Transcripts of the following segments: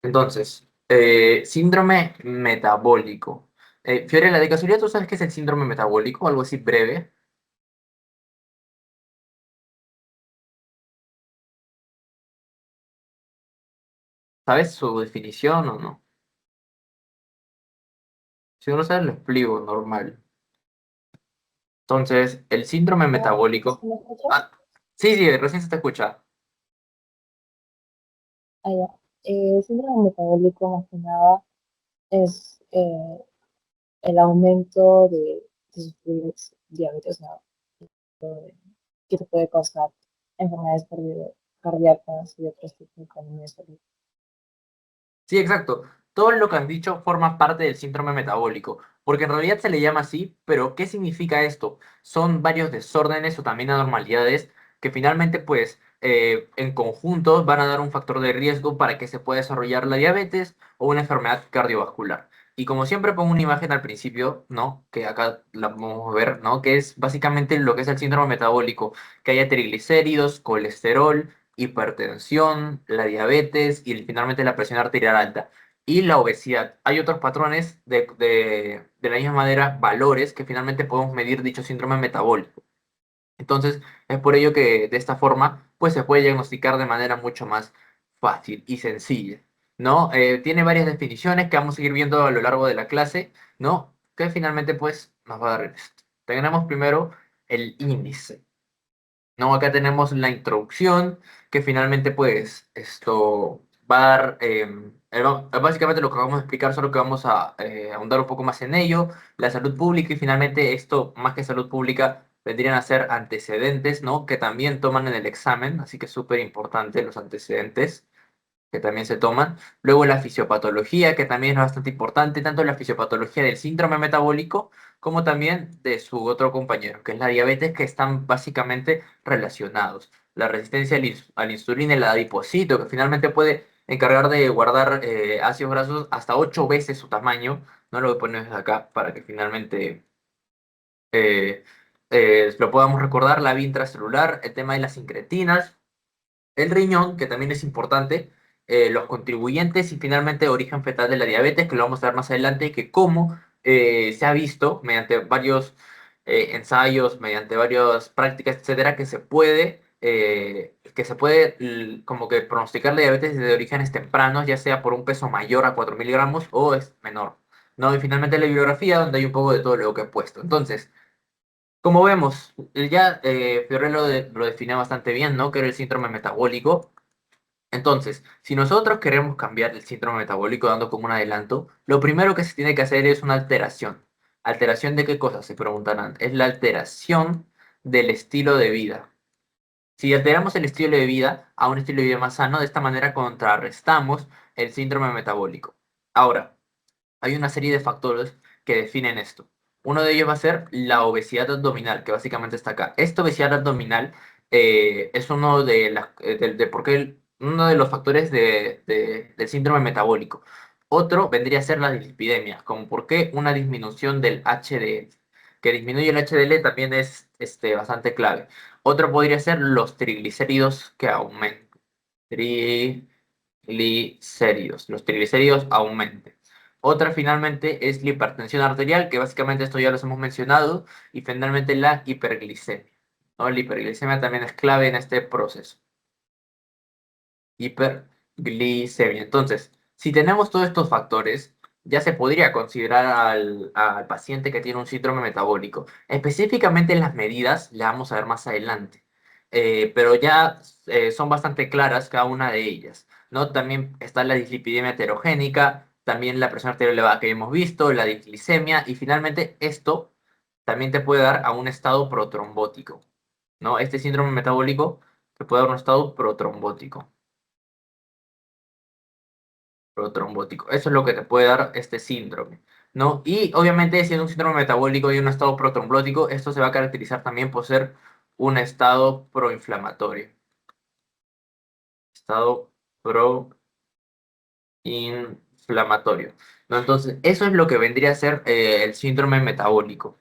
Entonces, síndrome metabólico. Fiorella, de casualidad, ¿tú sabes qué es el síndrome metabólico? Algo así breve. ¿Sabes su definición o no? Si no lo sabes, lo explico, normal. Entonces, el síndrome ¿Sí metabólico. me escuchas? Ah, sí, sí, recién se te escucha. Ah, ya. El síndrome metabólico más que nada es el aumento de sufrir diabetes, ¿no? Que te puede causar enfermedades cardíacas y otros tipos de enfermedades de salud. Sí, exacto. Todo lo que has dicho forma parte del síndrome metabólico, porque en realidad se le llama así, pero ¿qué significa esto? Son varios desórdenes o también anormalidades que finalmente, pues, en conjunto van a dar un factor de riesgo para que se pueda desarrollar la diabetes o una enfermedad cardiovascular. Y como siempre pongo una imagen al principio, ¿no? Que acá la podemos ver, ¿no? Que es básicamente lo que es el síndrome metabólico, que haya triglicéridos, colesterol, hipertensión, la diabetes y finalmente la presión arterial alta. Y la obesidad. Hay otros patrones de la misma manera, valores que finalmente podemos medir dicho síndrome metabólico. Entonces, es por ello que de esta forma, pues se puede diagnosticar de manera mucho más fácil y sencilla, ¿no? Tiene varias definiciones que vamos a ir viendo a lo largo de la clase, ¿no? Que finalmente, pues, nos va a dar esto. Tenemos primero el índice. No, acá tenemos la introducción, que finalmente pues esto va a dar, básicamente lo que vamos a explicar, solo que vamos a ahondar un poco más en ello, la salud pública y finalmente esto, más que salud pública, vendrían a ser antecedentes, ¿no? Que también toman en el examen, así que es súper importante los antecedentes que también se toman. Luego la fisiopatología, que también es bastante importante, tanto la fisiopatología del síndrome metabólico como también de su otro compañero, que es la diabetes, que están básicamente relacionados. La resistencia a la insulina y el adipocito, que finalmente puede encargar de guardar ácidos grasos hasta 8 veces su tamaño. No lo voy a poner acá para que finalmente eh, lo podamos recordar. La vía intracelular, el tema de las incretinas, el riñón, que también es importante, los contribuyentes y finalmente origen fetal de la diabetes, que lo vamos a ver más adelante, que como se ha visto mediante varios ensayos, mediante varias prácticas, etcétera, que se puede como que pronosticar la diabetes desde orígenes tempranos, ya sea por un peso mayor a 4.000 gramos o es menor. ¿No? Y finalmente la bibliografía, donde hay un poco de todo lo que he puesto. Entonces, como vemos, ya Fiorello lo definió bastante bien, ¿no? Que era el síndrome metabólico. Entonces, si nosotros queremos cambiar el síndrome metabólico dando como un adelanto, lo primero que se tiene que hacer es una alteración. ¿Alteración de qué cosa? Se preguntarán. Es la alteración del estilo de vida. Si alteramos el estilo de vida a un estilo de vida más sano, de esta manera contrarrestamos el síndrome metabólico. Ahora, hay una serie de factores que definen esto. Uno de ellos va a ser la obesidad abdominal, que básicamente está acá. Esta obesidad abdominal es uno de por qué uno de los factores del síndrome metabólico. Otro vendría a ser la dislipidemia, como por qué una disminución del HDL. Que disminuye el HDL también es bastante clave. Otro podría ser los triglicéridos que aumentan. Triglicéridos. Los triglicéridos aumenten. Otra finalmente es la hipertensión arterial, que básicamente esto ya los hemos mencionado, y finalmente la hiperglicemia, ¿no? La hiperglicemia también es clave en este proceso. Hiperglicemia. Entonces, si tenemos todos estos factores, ya se podría considerar al paciente que tiene un síndrome metabólico. Específicamente las medidas, le vamos a ver más adelante. Pero ya son bastante claras cada una de ellas, ¿no? También está la dislipidemia heterogénica, también la presión arterial elevada que hemos visto, la diglicemia, y finalmente esto también te puede dar a un estado protrombótico, ¿no? Este síndrome metabólico te puede dar un estado protrombótico. Protrombótico. Eso es lo que te puede dar este síndrome, ¿no? Y obviamente, siendo un síndrome metabólico y un estado protrombótico, esto se va a caracterizar también por ser un estado proinflamatorio. Estado proinflamatorio, ¿no? Entonces, eso es lo que vendría a ser el síndrome metabólico.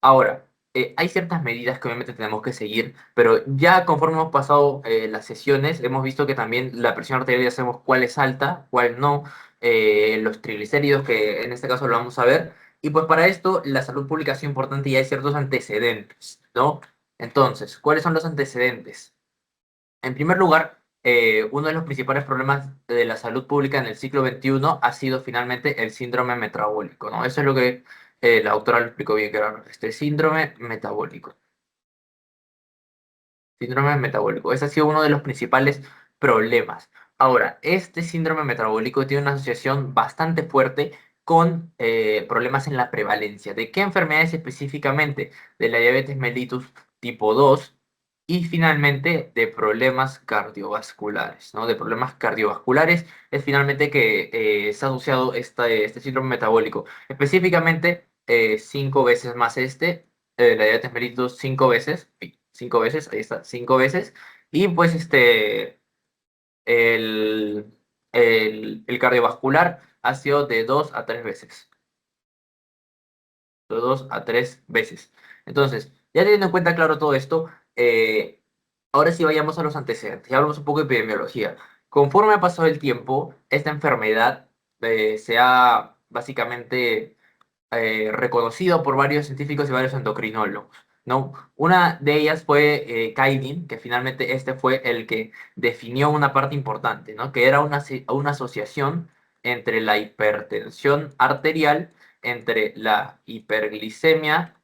Ahora, hay ciertas medidas que obviamente tenemos que seguir, pero ya conforme hemos pasado las sesiones, hemos visto que también la presión arterial ya sabemos cuál es alta, cuál no, los triglicéridos, que en este caso lo vamos a ver, y pues para esto la salud pública ha sido importante y hay ciertos antecedentes, ¿no? Entonces, ¿cuáles son los antecedentes? En primer lugar, uno de los principales problemas de la salud pública en el siglo XXI ha sido finalmente el síndrome metabólico, ¿no? Eso es lo que la doctora lo explicó bien, que era este síndrome metabólico. Síndrome metabólico. Ese ha sido uno de los principales problemas. Ahora, este síndrome metabólico tiene una asociación bastante fuerte con problemas en la prevalencia. ¿De qué enfermedades específicamente? De la diabetes mellitus tipo 2 y finalmente de problemas cardiovasculares, ¿no? De problemas cardiovasculares es finalmente que se ha asociado este síndrome metabólico. Específicamente, 5 veces más la diabetes mellitus 5 veces, sí, 5 veces, ahí está, 5 veces, y pues el, el cardiovascular ha sido de 2 a 3 veces, de 2 a 3 veces. Entonces, ya teniendo en cuenta claro todo esto, ahora sí vayamos a los antecedentes, ya hablamos un poco de epidemiología. Conforme ha pasado el tiempo, esta enfermedad se ha básicamente reconocido por varios científicos y varios endocrinólogos, ¿no? Una de ellas fue Kaidin, que finalmente este fue el que definió una parte importante, ¿no? Que era una asociación entre la hipertensión arterial, entre la hiperglicemia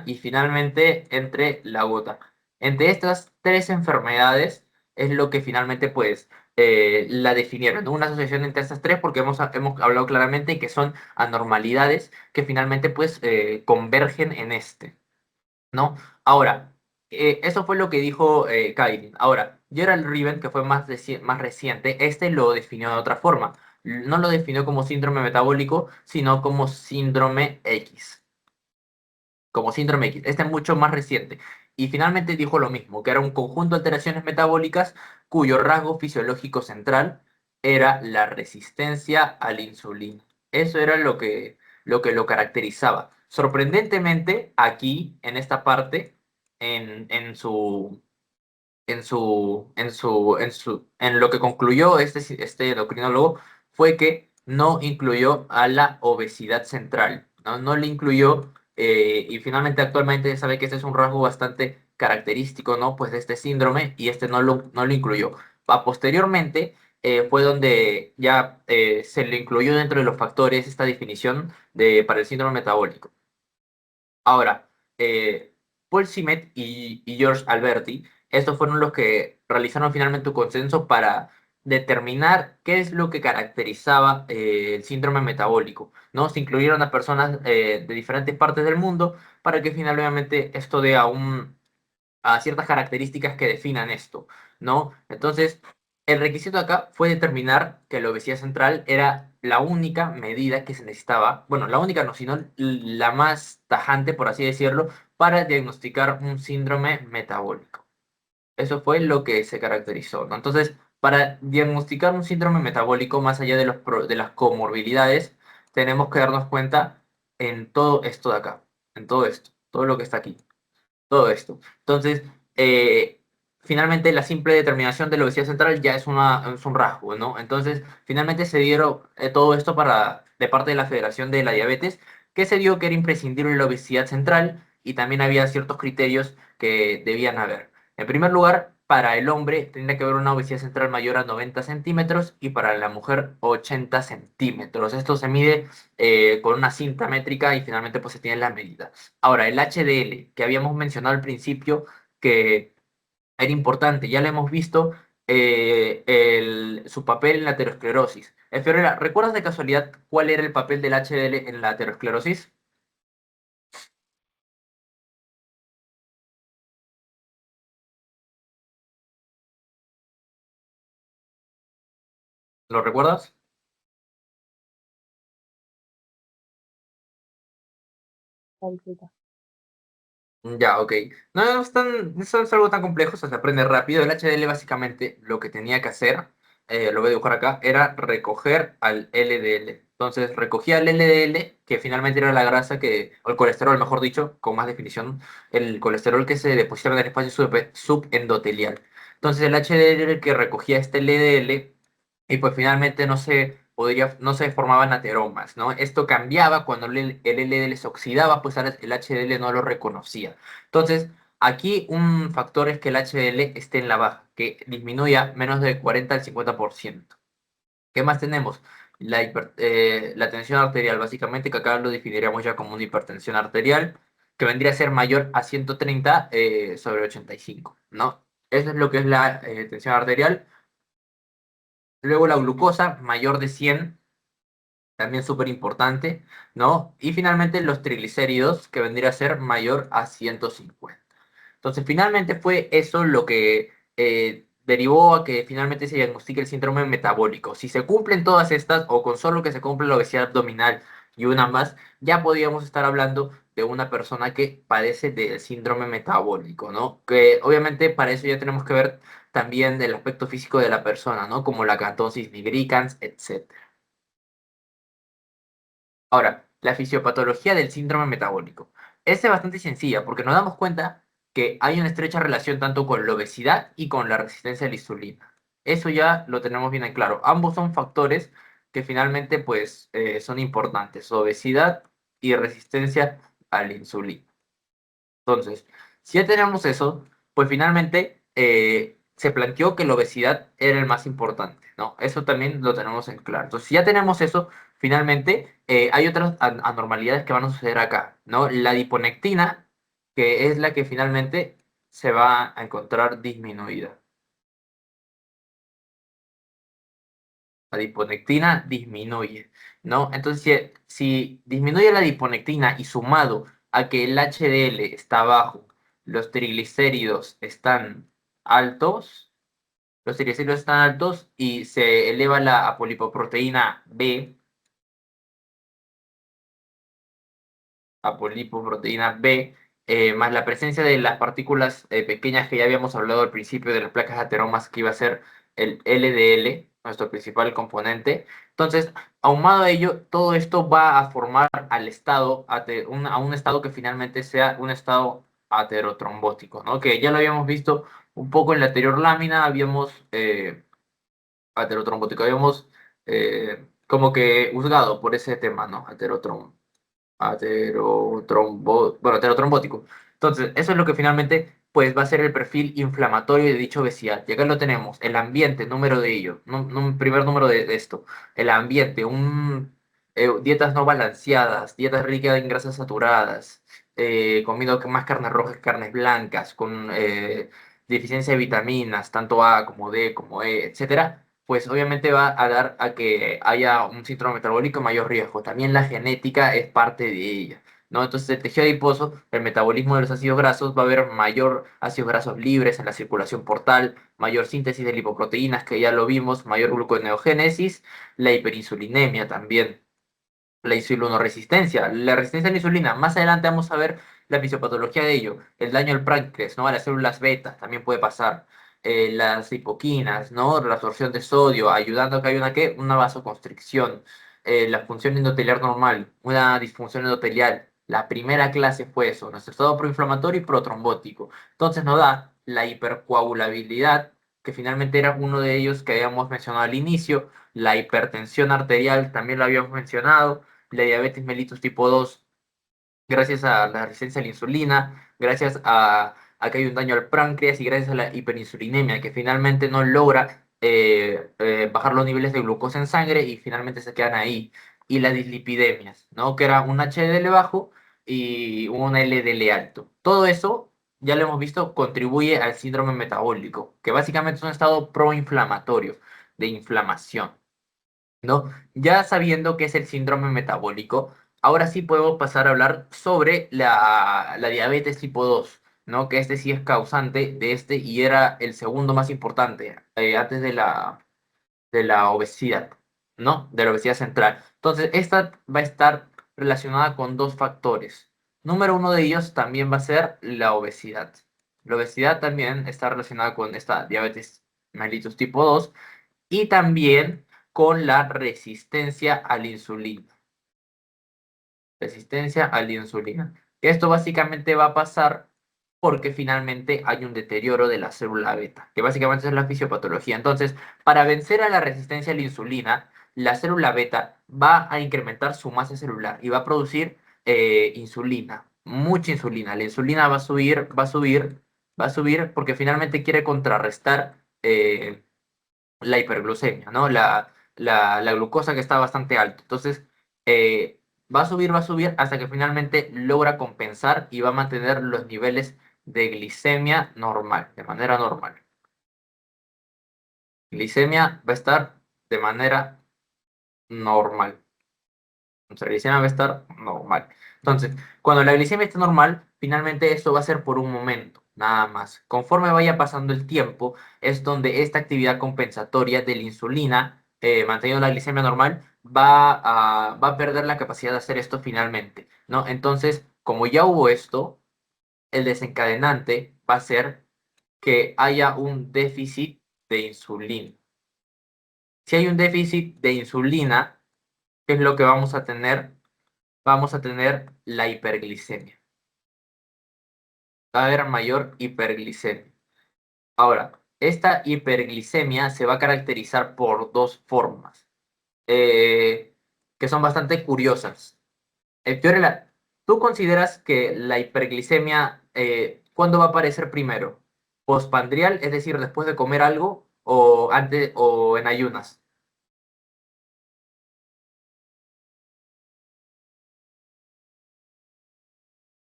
y finalmente entre la gota. Entre estas tres enfermedades es lo que finalmente pues la definieron, ¿no? Una asociación entre estas tres porque hemos hablado claramente que son anormalidades que finalmente pues convergen en este, ¿no? Ahora, eso fue lo que dijo Kaidin. Ahora, Gerald Riven, que fue más reciente, este lo definió de otra forma. No lo definió como síndrome metabólico, sino como síndrome X, como síndrome X. Este es mucho más reciente. Y finalmente dijo lo mismo, que era un conjunto de alteraciones metabólicas cuyo rasgo fisiológico central era la resistencia a la insulina. Eso era lo caracterizaba. Sorprendentemente, aquí, en esta parte, en lo que concluyó este endocrinólogo fue que no incluyó a la obesidad central, no, no le incluyó, y finalmente actualmente sabe que este es un rasgo bastante característico, ¿no? Pues de este síndrome y este no lo incluyó. Posteriormente fue donde ya se le incluyó dentro de los factores esta definición para el síndrome metabólico. Ahora, Paul Simet y George Alberti, estos fueron los que realizaron finalmente un consenso para determinar qué es lo que caracterizaba el síndrome metabólico, ¿no? Se incluyeron a personas de diferentes partes del mundo para que finalmente esto dé a ciertas características que definan esto, ¿no? Entonces, el requisito acá fue determinar que la obesidad central era la única medida que se necesitaba, bueno, la única no, sino la más tajante, por así decirlo, para diagnosticar un síndrome metabólico. Eso fue lo que se caracterizó, ¿no? Entonces, para diagnosticar un síndrome metabólico, más allá de las comorbilidades, tenemos que darnos cuenta en todo esto de acá, en todo esto, todo lo que está aquí, todo esto. Entonces, finalmente la simple determinación de la obesidad central ya es un rasgo, ¿no? Entonces, finalmente se dieron todo esto de parte de la Federación de la Diabetes, que se dio que era imprescindible la obesidad central y también había ciertos criterios que debían haber. En primer lugar, para el hombre tendría que haber una obesidad central mayor a 90 centímetros y para la mujer 80 centímetros. Esto se mide con una cinta métrica y finalmente pues se tiene la medida. Ahora, el HDL, que habíamos mencionado al principio, que era importante, ya lo hemos visto, su papel en la aterosclerosis. Fiorella, ¿recuerdas de casualidad cuál era el papel del HDL en la aterosclerosis? ¿Lo recuerdas? Ahorita. Ya, ok. No, no es algo tan complejo, o sea, se aprende rápido. El HDL básicamente lo que tenía que hacer lo voy a dibujar acá, era recoger al LDL. Entonces recogía el LDL, que finalmente era la grasa que, o el colesterol, mejor dicho, con más definición, el colesterol que se depositaba en el espacio subendotelial. Entonces el HDL era el que recogía este LDL y pues finalmente no se formaban ateromas, ¿no? Esto cambiaba cuando el LDL se oxidaba, pues ahora el HDL no lo reconocía. Entonces, aquí un factor es que el HDL esté en la baja, que disminuya menos de 40 al 50%. ¿Qué más tenemos? La tensión arterial, básicamente, que acá lo definiríamos ya como una hipertensión arterial, que vendría a ser mayor a 130 sobre 85, ¿no? Eso es lo que es la tensión arterial. Luego la glucosa, mayor de 100, también súper importante, ¿no? Y finalmente los triglicéridos, que vendría a ser mayor a 150. Entonces, finalmente fue eso lo que derivó a que finalmente se diagnostique el síndrome metabólico. Si se cumplen todas estas, o con solo que se cumple la obesidad abdominal y una más, ya podríamos estar hablando de una persona que padece del síndrome metabólico, ¿no? Que obviamente para eso ya tenemos que ver también el aspecto físico de la persona, ¿no? Como la catosis nigricans, etc. Ahora, la fisiopatología del síndrome metabólico. Esta es bastante sencilla porque nos damos cuenta que hay una estrecha relación tanto con la obesidad y con la resistencia a la insulina. Eso ya lo tenemos bien en claro. Ambos son factores que finalmente pues son importantes, obesidad y resistencia a la insulina. Entonces, si ya tenemos eso, pues finalmente se planteó que la obesidad era el más importante, ¿no? Eso también lo tenemos en claro. Entonces, si ya tenemos eso, finalmente hay otras anormalidades que van a suceder acá, ¿no? La adiponectina, que es la que finalmente se va a encontrar disminuida. La adiponectina disminuye, ¿no? Entonces, si disminuye la adiponectina y sumado a que el HDL está bajo, los triglicéridos están altos, los triglicéridos están altos y se eleva la apolipoproteína B, apolipoproteína B, más la presencia de las partículas pequeñas que ya habíamos hablado al principio de las placas ateromas que iba a ser el LDL, nuestro principal componente. Entonces, ahumado a ello, todo esto va a formar al estado, a un estado que finalmente sea un estado aterotrombótico, ¿no? Que ya lo habíamos visto un poco en la anterior lámina, habíamos aterotrombótico, habíamos como que juzgado por ese tema, ¿no? Bueno, aterotrombótico. Entonces, eso es lo que finalmente pues va a ser el perfil inflamatorio de dicha obesidad. Y acá lo tenemos, el ambiente, número de ello, primer número de esto, el ambiente, dietas no balanceadas, dietas ricas en grasas saturadas, comiendo más carnes rojas que carnes blancas, con deficiencia de vitaminas, tanto A como D como E, etcétera, pues obviamente va a dar a que haya un síndrome metabólico de mayor riesgo. También la genética es parte de ella, ¿no? Entonces, el tejido adiposo, el metabolismo de los ácidos grasos, va a haber mayor ácidos grasos libres en la circulación portal, mayor síntesis de lipoproteínas, que ya lo vimos, mayor gluconeogénesis, la hiperinsulinemia también, la insulinoresistencia, la resistencia a la insulina. Más adelante vamos a ver la fisiopatología de ello, el daño al páncreas, ¿no? A las células beta también puede pasar, las hipoquinas, ¿no? La absorción de sodio, ayudando a que haya ¿qué? Una vasoconstricción, la función endotelial normal, una disfunción endotelial. La primera clase fue eso, nuestro estado proinflamatorio y protrombótico. Entonces nos da la hipercoagulabilidad, que finalmente era uno de ellos que habíamos mencionado al inicio, la hipertensión arterial, también lo habíamos mencionado, la diabetes mellitus tipo 2 gracias a la resistencia a la insulina, gracias a que hay un daño al páncreas y gracias a la hiperinsulinemia, que finalmente no logra bajar los niveles de glucosa en sangre y finalmente se quedan ahí. Y las dislipidemias, ¿no? Que era un HDL bajo y un LDL alto. Todo eso, ya lo hemos visto, contribuye al síndrome metabólico, que básicamente es un estado proinflamatorio, de inflamación, ¿no? Ya sabiendo qué es el síndrome metabólico, ahora sí podemos pasar a hablar sobre la diabetes tipo 2, ¿no? Que este sí es causante de este y era el segundo más importante, antes de la obesidad, ¿no? De la obesidad central. Entonces, esta va a estar relacionada con dos factores. Número uno de ellos también va a ser la obesidad. La obesidad también está relacionada con esta diabetes mellitus tipo 2 y también con la resistencia a la insulina. Resistencia a la insulina. Esto básicamente va a pasar porque finalmente hay un deterioro de la célula beta, que básicamente es la fisiopatología. Entonces, para vencer a la resistencia a la insulina, la célula beta va a incrementar su masa celular y va a producir insulina, mucha insulina. La insulina va a subir, va a subir, va a subir porque finalmente quiere contrarrestar la hiperglucemia, ¿no? La glucosa que está bastante alta. Entonces, eh, va a subir hasta que finalmente logra compensar y va a mantener los niveles de glicemia normal, de manera normal. Glicemia va a estar de manera normal. Nuestra glicemia va a estar normal. Entonces, cuando la glicemia esté normal, finalmente esto va a ser por un momento, nada más. Conforme vaya pasando el tiempo, es donde esta actividad compensatoria de la insulina, manteniendo la glicemia normal, va a perder la capacidad de hacer esto finalmente, ¿no? Entonces, como ya hubo esto, el desencadenante va a ser que haya un déficit de insulina. Si hay un déficit de insulina, ¿qué es lo que vamos a tener? Vamos a tener la hiperglicemia. Va a haber mayor hiperglicemia. Ahora, esta hiperglicemia se va a caracterizar por dos formas eh, que son bastante curiosas. Fiorella, ¿tú consideras que la hiperglicemia, cuándo va a aparecer primero? ¿Postpandrial, es decir, después de comer algo, o antes o en ayunas?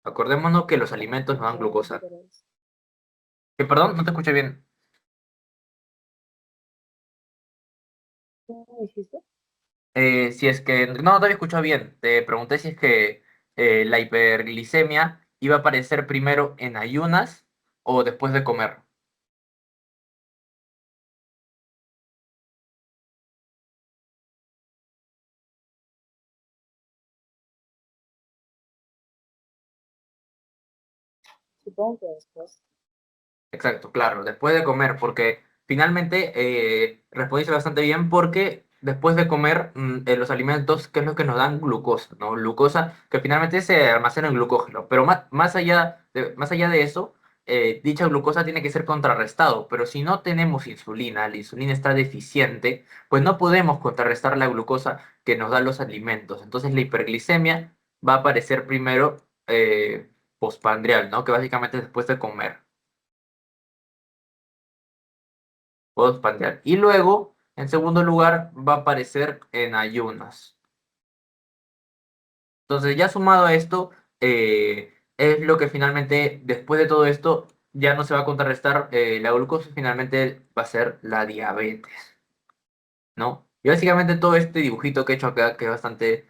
Acordémonos que los alimentos no dan glucosa. Que perdón, no te escuché bien. ¿Cómo dijiste? Si es que, no te había escuchado bien, te pregunté si es que la hiperglicemia iba a aparecer primero en ayunas o después de comer. Supongo que después. Exacto, claro, después de comer, porque finalmente respondiste bastante bien porque después de comer los alimentos, ¿qué es lo que nos dan? Glucosa, ¿no? Glucosa que finalmente se almacena en glucógeno, pero más allá de eso, dicha glucosa tiene que ser contrarrestado, pero si no tenemos insulina, la insulina está deficiente, pues no podemos contrarrestar la glucosa que nos dan los alimentos. Entonces la hiperglicemia va a aparecer primero postpandrial, ¿no? Que básicamente es después de comer. Postprandial. Y luego, en segundo lugar, va a aparecer en ayunas. Entonces, ya sumado a esto, es lo que finalmente, después de todo esto, ya no se va a contrarrestar la glucosa, finalmente va a ser la diabetes. ¿No? Y básicamente todo este dibujito que he hecho acá, que es bastante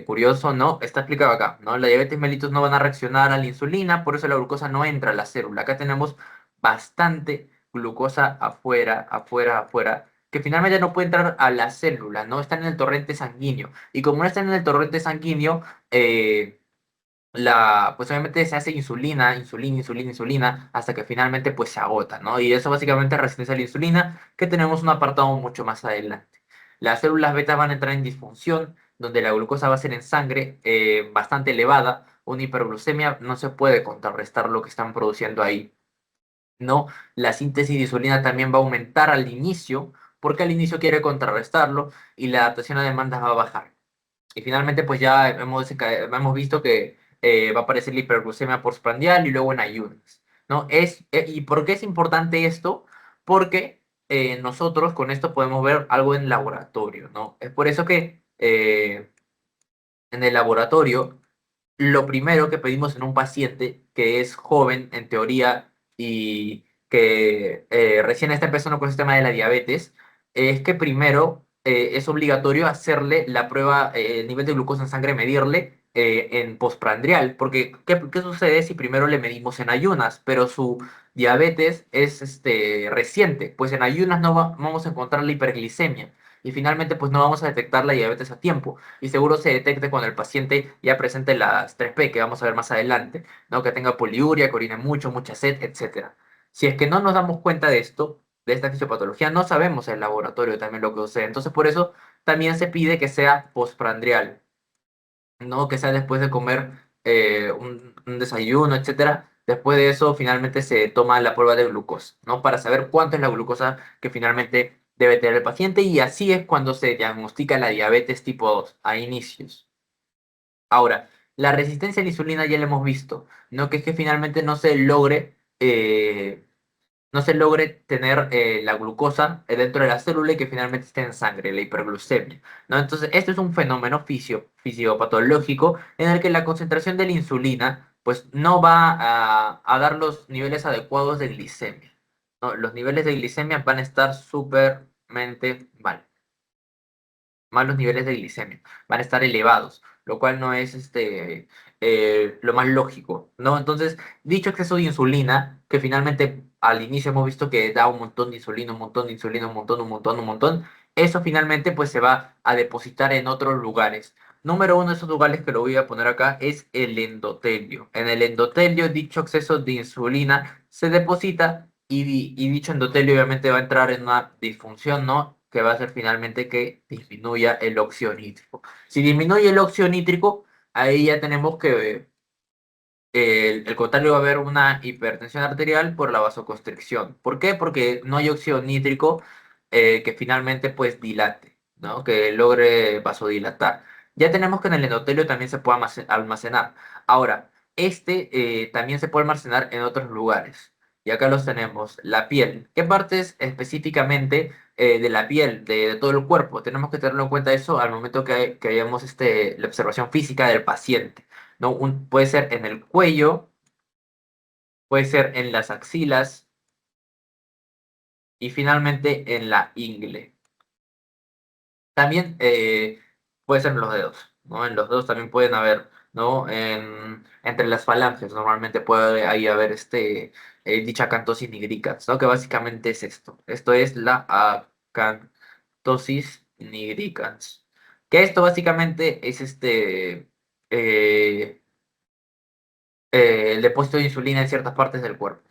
curioso, ¿no? Está explicado acá, ¿no? La diabetes mellitus no van a reaccionar a la insulina, por eso la glucosa no entra a la célula. Acá tenemos bastante glucosa afuera, afuera, afuera, que finalmente no puede entrar a la célula, ¿no? Están en el torrente sanguíneo. Y como no están en el torrente sanguíneo, pues obviamente se hace insulina, insulina, insulina, insulina, hasta que finalmente pues se agota, ¿no? Y eso básicamente es resistencia a la insulina, que tenemos un apartado mucho más adelante. Las células beta van a entrar en disfunción, donde la glucosa va a ser en sangre bastante elevada, una hiperglucemia no se puede contrarrestar lo que están produciendo ahí, ¿no? La síntesis de insulina también va a aumentar al inicio, porque al inicio quiere contrarrestarlo y la adaptación a demandas va a bajar. Y finalmente, pues ya hemos visto que va a aparecer la hiperglucemia postprandial y luego en ayunas, ¿no? ¿Y por qué es importante esto? Porque nosotros con esto podemos ver algo en laboratorio, ¿no? Es por eso que en el laboratorio lo primero que pedimos en un paciente que es joven, en teoría, y que recién está empezando con el tema de la diabetes, es que primero es obligatorio hacerle la prueba, el nivel de glucosa en sangre, medirle en postprandial, porque ¿qué sucede si primero le medimos en ayunas, pero su diabetes es reciente? Pues en ayunas no vamos a encontrar la hiperglicemia. Y finalmente, pues no vamos a detectar la diabetes a tiempo y seguro se detecte cuando el paciente ya presente las 3P que vamos a ver más adelante, ¿no? Que tenga poliuria, que orine mucho, mucha sed, etcétera. Si es que no nos damos cuenta de esto, de esta fisiopatología no sabemos en el laboratorio también lo que sucede. Entonces, por eso también se pide que sea postprandial, no que sea después de comer un desayuno, etcétera. Después de eso, finalmente se toma la prueba de glucosa, ¿no? Para saber cuánto es la glucosa que finalmente debe tener el paciente y así es cuando se diagnostica la diabetes tipo 2 a inicios. Ahora, la resistencia a la insulina ya la hemos visto, ¿no? Que es que finalmente no se logre tener la glucosa dentro de la célula y que finalmente esté en sangre, la hiperglucemia, ¿no? Entonces, esto es un fenómeno fisiopatológico en el que la concentración de la insulina pues no va a dar los niveles adecuados de glicemia, ¿no? Los niveles de glicemia van a estar súpermente mal los niveles de glicemia, van a estar elevados, lo cual no es lo más lógico, ¿no? Entonces, dicho exceso de insulina, que finalmente al inicio hemos visto que da un montón de insulina, un montón de insulina, un montón, eso finalmente pues se va a depositar en otros lugares. Número uno de esos lugares que lo voy a poner acá es el endotelio. En el endotelio, dicho exceso de insulina se deposita y dicho endotelio obviamente va a entrar en una disfunción, ¿no? Que va a hacer finalmente que disminuya el óxido nítrico. Si disminuye el óxido nítrico, ahí ya tenemos que el contrario va a haber una hipertensión arterial por la vasoconstricción. ¿Por qué? Porque no hay óxido nítrico que finalmente pues dilate, ¿no? Que logre vasodilatar. Ya tenemos que en el endotelio también se puede almacenar. Ahora, también se puede almacenar en otros lugares. Y acá los tenemos. La piel. ¿Qué partes específicamente de la piel, de todo el cuerpo? Tenemos que tenerlo en cuenta eso al momento que hayamos la observación física del paciente. ¿No? Puede ser en el cuello, puede ser en las axilas y finalmente en la ingle. También puede ser en los dedos, ¿no? En los dedos también pueden haber, ¿no? Entre las falanges normalmente puede ahí haber dicha acantosis nigricans, ¿no? Que básicamente es esto. Esto es la acantosis nigricans. Que esto básicamente es eh, el depósito de insulina en ciertas partes del cuerpo.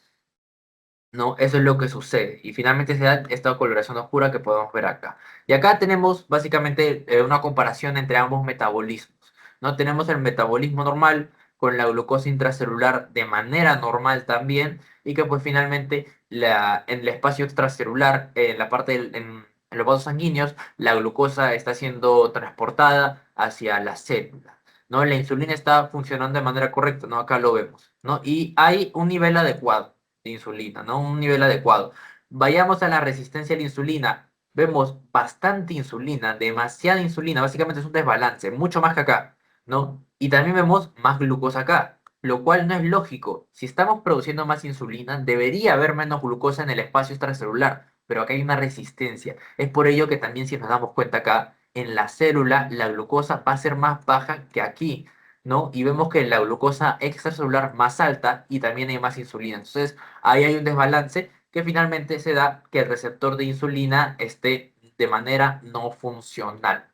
¿No? Eso es lo que sucede. Y finalmente se da esta coloración oscura que podemos ver acá. Y acá tenemos básicamente una comparación entre ambos metabolismos. ¿No? Tenemos el metabolismo normal con la glucosa intracelular de manera normal también y que pues finalmente en el espacio extracelular, en la parte en los vasos sanguíneos, la glucosa está siendo transportada hacia la célula. ¿No? La insulina está funcionando de manera correcta, ¿no? Acá lo vemos, ¿no? Y hay un nivel adecuado de insulina, ¿no? Un nivel adecuado. Vayamos a la resistencia a la insulina. Vemos bastante insulina, demasiada insulina, básicamente es un desbalance, mucho más que acá, ¿no? Y también vemos más glucosa acá, lo cual no es lógico. Si estamos produciendo más insulina, debería haber menos glucosa en el espacio extracelular, pero acá hay una resistencia. Es por ello que también si nos damos cuenta acá, en la célula la glucosa va a ser más baja que aquí. ¿No? Y vemos que la glucosa extracelular más alta y también hay más insulina. Entonces, ahí hay un desbalance que finalmente se da que el receptor de insulina esté de manera no funcional.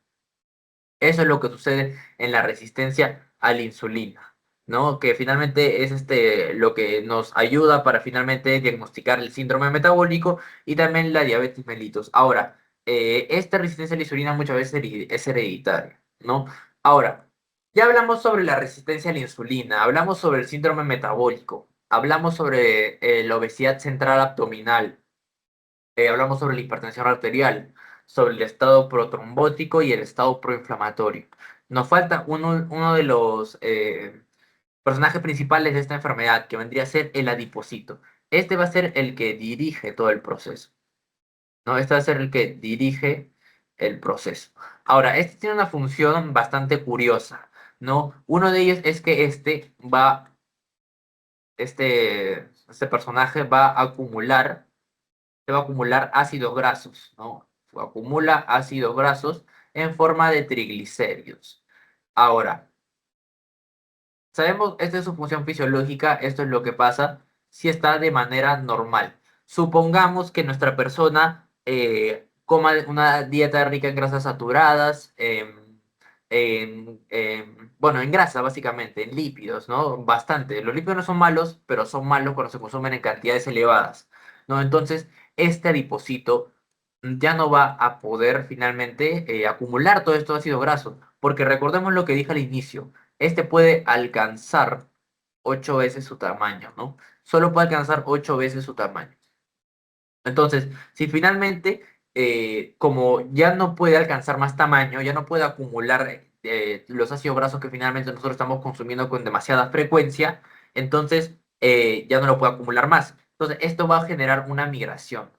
Eso es lo que sucede en la resistencia a la insulina, ¿no? Que finalmente es lo que nos ayuda para finalmente diagnosticar el síndrome metabólico y también la diabetes mellitus. Ahora, esta resistencia a la insulina muchas veces es hereditaria, ¿no? Ahora, ya hablamos sobre la resistencia a la insulina, hablamos sobre el síndrome metabólico, hablamos sobre la obesidad central abdominal, hablamos sobre la hipertensión arterial, sobre el estado protrombótico y el estado proinflamatorio. Nos falta uno de los personajes principales de esta enfermedad, que vendría a ser el adipocito. Este va a ser el que dirige todo el proceso, ¿no? Este va a ser el que dirige el proceso. Ahora, este tiene una función bastante curiosa, ¿no? Uno de ellos es que este personaje va a acumular se va a acumular ácidos grasos, ¿no? Acumula ácidos grasos en forma de triglicéridos. Ahora, sabemos, esta es su función fisiológica, esto es lo que pasa si está de manera normal. Supongamos que nuestra persona coma una dieta rica en grasas saturadas, bueno, en grasa básicamente, en lípidos, ¿no? Bastante. Los lípidos no son malos, pero son malos cuando se consumen en cantidades elevadas, ¿no? Entonces, este adipocito ya no va a poder finalmente acumular todo esto ácido graso, porque recordemos lo que dije al inicio, este puede alcanzar 8 veces su tamaño, ¿no? Solo puede alcanzar 8 veces su tamaño. Entonces, si finalmente, como ya no puede alcanzar más tamaño, ya no puede acumular los ácidos grasos que finalmente nosotros estamos consumiendo con demasiada frecuencia, entonces ya no lo puede acumular más. Entonces, esto va a generar una migración,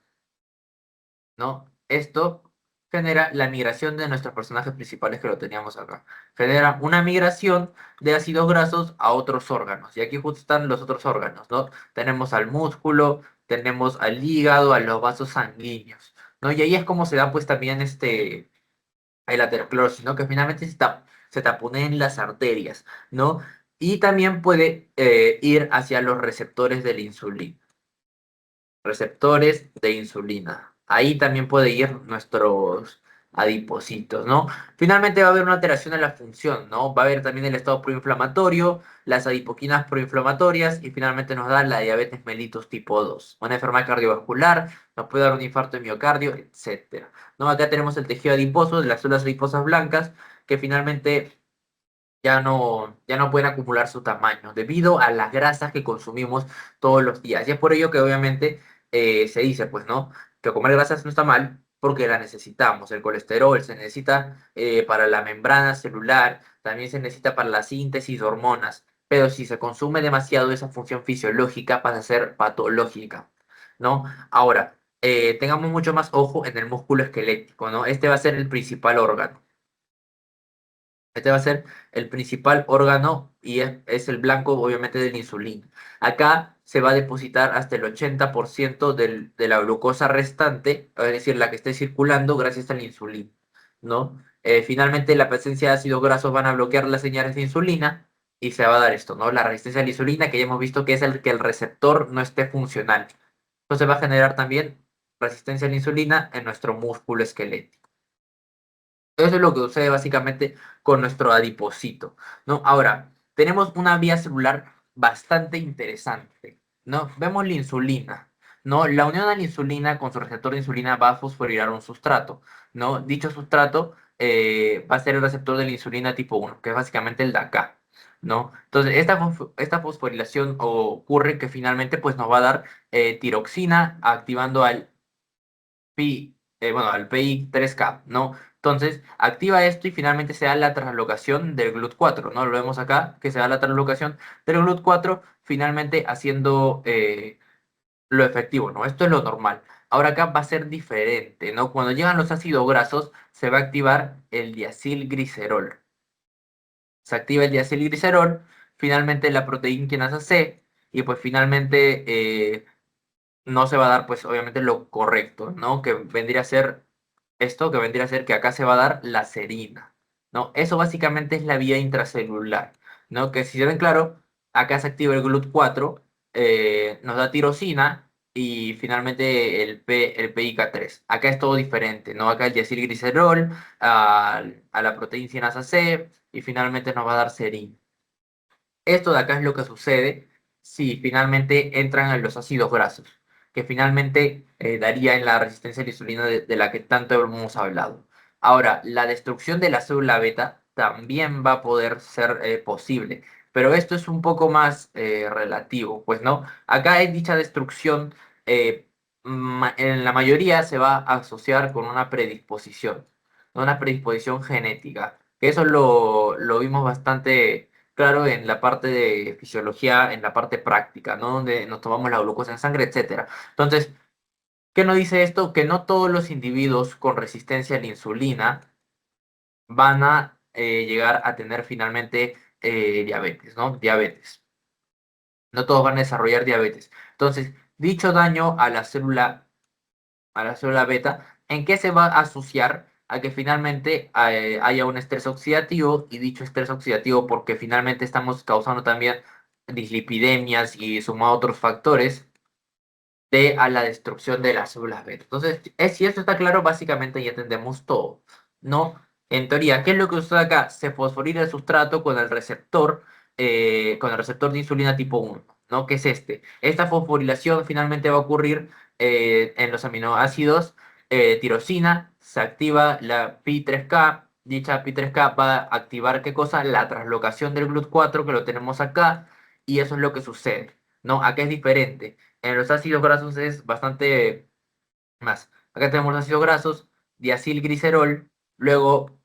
¿no? Esto genera la migración de nuestros personajes principales que lo teníamos acá. Genera una migración de ácidos grasos a otros órganos. Y aquí justo están los otros órganos, ¿no? Tenemos al músculo, tenemos al hígado, a los vasos sanguíneos, ¿no? Y ahí es como se da pues también el aterosclerosis, ¿no? Que finalmente se taponen las arterias, ¿no? Y también puede ir hacia los receptores de la insulina, receptores de insulina. Ahí también puede ir nuestros adipocitos, ¿no? Finalmente va a haber una alteración en la función, ¿no? Va a haber también el estado proinflamatorio, las adipoquinas proinflamatorias y finalmente nos da la diabetes mellitus tipo 2, una enfermedad cardiovascular, nos puede dar un infarto de miocardio, etcétera. ¿No? Acá tenemos el tejido adiposo, de las células adiposas blancas, que finalmente ya no pueden acumular su tamaño debido a las grasas que consumimos todos los días. Y es por ello que obviamente se dice, pues, ¿no? Que comer grasas no está mal porque la necesitamos. El colesterol se necesita para la membrana celular, también se necesita para la síntesis de hormonas. Pero si se consume demasiado, esa función fisiológica pasa a ser patológica, ¿no? Ahora, tengamos mucho más ojo en el músculo esquelético, ¿no? Este va a ser el principal órgano. Este va a ser el principal órgano y es el blanco, obviamente, de la insulina. Acá se va a depositar hasta el 80% de la glucosa restante, es decir, la que esté circulando gracias a la insulina, ¿no? Finalmente, la presencia de ácidos grasos van a bloquear las señales de insulina y se va a dar esto, ¿no? La resistencia a la insulina, que ya hemos visto que es el que el receptor no esté funcional. Entonces va a generar también resistencia a la insulina en nuestro músculo esquelético. Eso es lo que sucede básicamente con nuestro adipocito, ¿no? Ahora, tenemos una vía celular bastante interesante, ¿no? Vemos la insulina, ¿no? La unión a la insulina con su receptor de insulina va a fosforilar un sustrato, ¿no? Dicho sustrato va a ser el receptor de la insulina tipo 1, que es básicamente el de acá, ¿no? Entonces, esta fosforilación ocurre que finalmente pues, nos va a dar tiroxina activando al PI3K, ¿no? Entonces, activa esto y finalmente se da la translocación del GLUT4, ¿no? Lo vemos acá, que se da la translocación del GLUT4, finalmente haciendo lo efectivo, ¿no? Esto es lo normal. Ahora acá va a ser diferente, ¿no? Cuando llegan los ácidos grasos, se va a activar el diacilglicerol. Se activa el diacilglicerol, finalmente la proteína quinasa C, y pues finalmente no se va a dar, pues obviamente lo correcto, ¿no? Que vendría a ser esto, que vendría a ser que acá se va a dar la serina, ¿no? Eso básicamente es la vía intracelular, ¿no? Que si se ven claro, acá se activa el GLUT4, nos da tirosina y finalmente el PIK3. Acá es todo diferente, ¿no? Acá el diacilglicerol, a la proteína sinasa C y finalmente nos va a dar serina. Esto de acá es lo que sucede si finalmente entran en los ácidos grasos, que finalmente daría en la resistencia a la insulina de la que tanto hemos hablado. Ahora, la destrucción de la célula beta también va a poder ser posible, pero esto es un poco más relativo, pues no. Acá en dicha destrucción, en la mayoría se va a asociar con una predisposición genética, que eso lo vimos bastante claro en la parte de fisiología, en la parte práctica, ¿no? Donde nos tomamos la glucosa en sangre, etcétera. Entonces, ¿qué nos dice esto? Que no todos los individuos con resistencia a la insulina van a llegar a tener finalmente diabetes, ¿no? Diabetes. No todos van a desarrollar diabetes. Entonces, dicho daño a la célula beta, ¿en qué se va a asociar? A que finalmente haya un estrés oxidativo y dicho estrés oxidativo porque finalmente estamos causando también dislipidemias y sumado a otros factores a la destrucción de las células beta. Entonces, si esto está claro, básicamente ya entendemos todo, ¿no? En teoría, ¿qué es lo que sucede acá? Se fosforila el sustrato con el receptor de insulina tipo 1, ¿no? ¿Qué es este? Esta fosforilación finalmente va a ocurrir en los aminoácidos tirosina, se activa la pi3K. Dicha pi3K va a activar ¿qué cosa? La translocación del GLUT4 que lo tenemos acá, y eso es lo que sucede, ¿no? Acá es diferente. En los ácidos grasos es bastante más. Acá tenemos los ácidos grasos, diacilglicerol, luego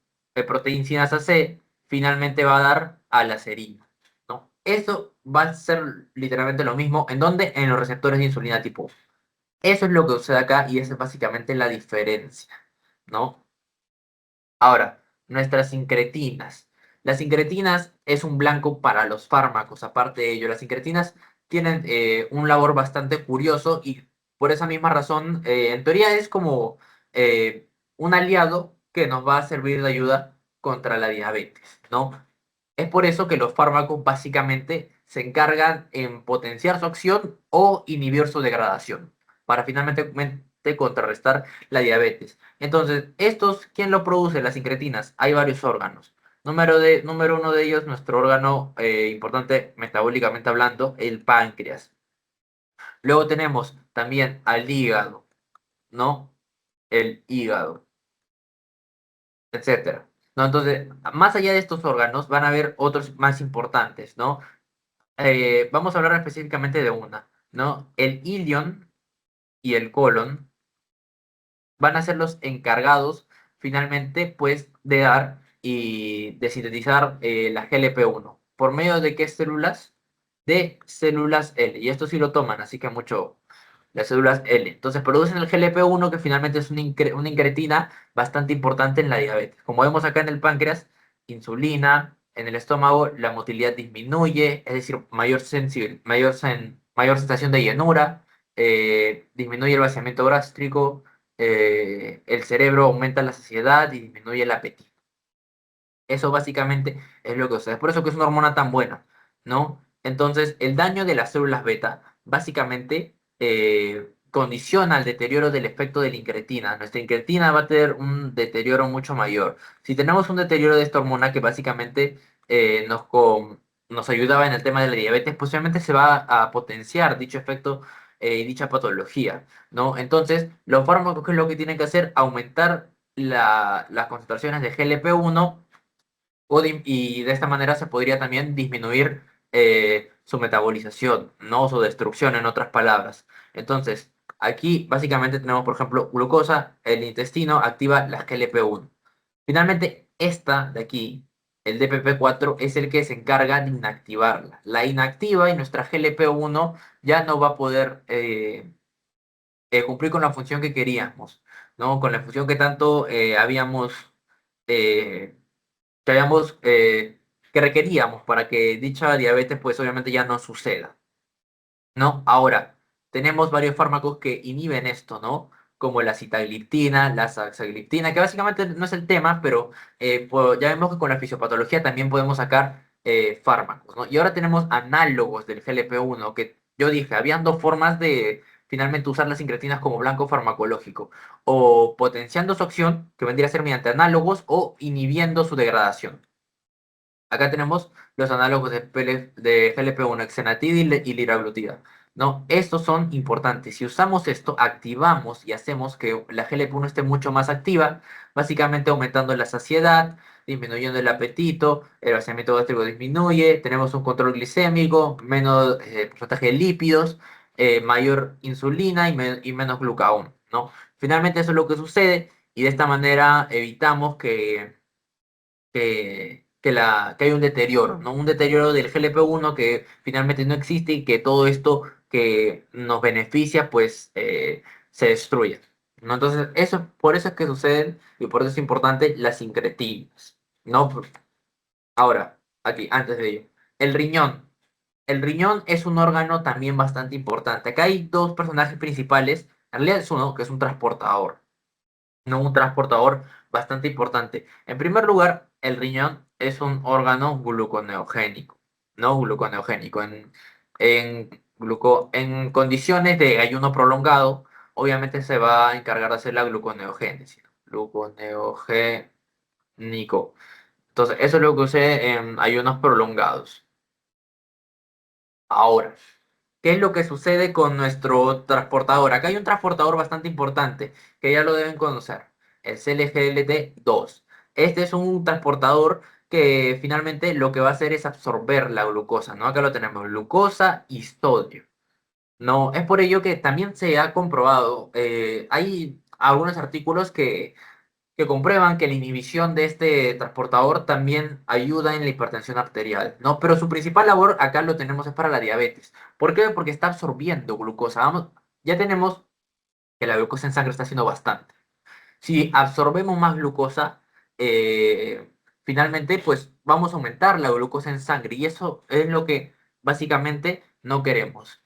proteína sinasa C, finalmente va a dar a la serina, ¿no? Eso va a ser literalmente lo mismo. ¿En dónde? En los receptores de insulina tipo 1. Eso es lo que sucede acá y esa es básicamente la diferencia, ¿no? Ahora, nuestras incretinas. Las incretinas es un blanco para los fármacos. Aparte de ello, las incretinas tienen un labor bastante curioso y por esa misma razón, en teoría es como un aliado que nos va a servir de ayuda contra la diabetes, ¿no? Es por eso que los fármacos básicamente se encargan en potenciar su acción o inhibir su degradación, para finalmente contrarrestar la diabetes. Entonces, estos, ¿quién lo produce? Las incretinas. Hay varios órganos. Número uno de ellos, nuestro órgano importante metabólicamente hablando, el páncreas. Luego tenemos también al hígado, ¿no? El hígado, etcétera. ¿No? Entonces, más allá de estos órganos, van a haber otros más importantes, ¿no? Vamos a hablar específicamente de una, ¿no? El ilion y el colon van a ser los encargados finalmente pues de dar y de sintetizar la GLP-1. ¿Por medio de qué células? De células L. Y esto sí lo toman, así que mucho, las células L. Entonces producen el GLP-1 que finalmente es una incretina bastante importante en la diabetes. Como vemos acá en el páncreas, insulina, en el estómago la motilidad disminuye, es decir, mayor sensación de llenura, disminuye el vaciamiento gástrico, el cerebro aumenta la saciedad y disminuye el apetito. Eso básicamente es lo que sucede. Es por eso que es una hormona tan buena, ¿no? Entonces, el daño de las células beta básicamente condiciona el deterioro del efecto de la incretina. Nuestra incretina va a tener un deterioro mucho mayor. Si tenemos un deterioro de esta hormona que básicamente nos ayudaba en el tema de la diabetes, posiblemente se va a potenciar dicho efecto y dicha patología, ¿no? Entonces, los fármacos, ¿qué es lo que tienen que hacer? Aumentar las concentraciones de GLP-1 y de esta manera se podría también disminuir su metabolización, no su destrucción, en otras palabras. Entonces, aquí básicamente tenemos, por ejemplo, glucosa, el intestino activa la GLP-1. Finalmente, esta de aquí, el DPP-4, es el que se encarga de inactivarla. La inactiva y nuestra GLP-1 ya no va a poder cumplir con la función que queríamos, ¿no? Con la función que tanto eh, que requeríamos para que dicha diabetes pues obviamente ya no suceda, ¿no? Ahora, tenemos varios fármacos que inhiben esto, ¿no? Como la sitagliptina, la saxagliptina, que básicamente no es el tema, pero ya vemos que con la fisiopatología también podemos sacar fármacos, ¿no? Y ahora tenemos análogos del GLP-1, que yo dije, habían dos formas de finalmente usar las incretinas como blanco farmacológico, o potenciando su acción, que vendría a ser mediante análogos, o inhibiendo su degradación. Acá tenemos los análogos de GLP-1, exenatida y liraglutida, ¿no? Estos son importantes. Si usamos esto, activamos y hacemos que la GLP-1 esté mucho más activa, básicamente aumentando la saciedad, disminuyendo el apetito, el vaciamiento gástrico disminuye, tenemos un control glicémico, menos porcentaje de lípidos, mayor insulina y menos glucagón, ¿no? Finalmente eso es lo que sucede y de esta manera evitamos que hay un deterioro, ¿no? Un deterioro del GLP-1 que finalmente no existe y que todo esto que nos beneficia, pues se destruye, ¿no? Entonces, por eso es que suceden y por eso es importante las incretinas, ¿no? Ahora, aquí, antes de ello, el riñón. El riñón es un órgano también bastante importante. Acá hay dos personajes principales. En realidad es uno que es un transportador, no un transportador bastante importante. En primer lugar, el riñón es un órgano gluconeogénico, no gluconeogénico. En condiciones de ayuno prolongado, obviamente se va a encargar de hacer la gluconeogénesis. Gluconeogénico. Entonces, eso es lo que usé en ayunos prolongados. Ahora. ¿Qué es lo que sucede con nuestro transportador? Acá hay un transportador bastante importante que ya lo deben conocer, el CLGLT2. Este es un transportador que finalmente lo que va a hacer es absorber la glucosa, ¿no? Acá lo tenemos, glucosa y sodio. No, es por ello que también se ha comprobado, hay algunos artículos que comprueban que la inhibición de este transportador también ayuda en la hipertensión arterial, ¿no? Pero su principal labor acá lo tenemos es para la diabetes. ¿Por qué? Porque está absorbiendo glucosa. Vamos, ya tenemos que la glucosa en sangre está haciendo bastante. Si absorbemos más glucosa, finalmente pues vamos a aumentar la glucosa en sangre y eso es lo que básicamente no queremos.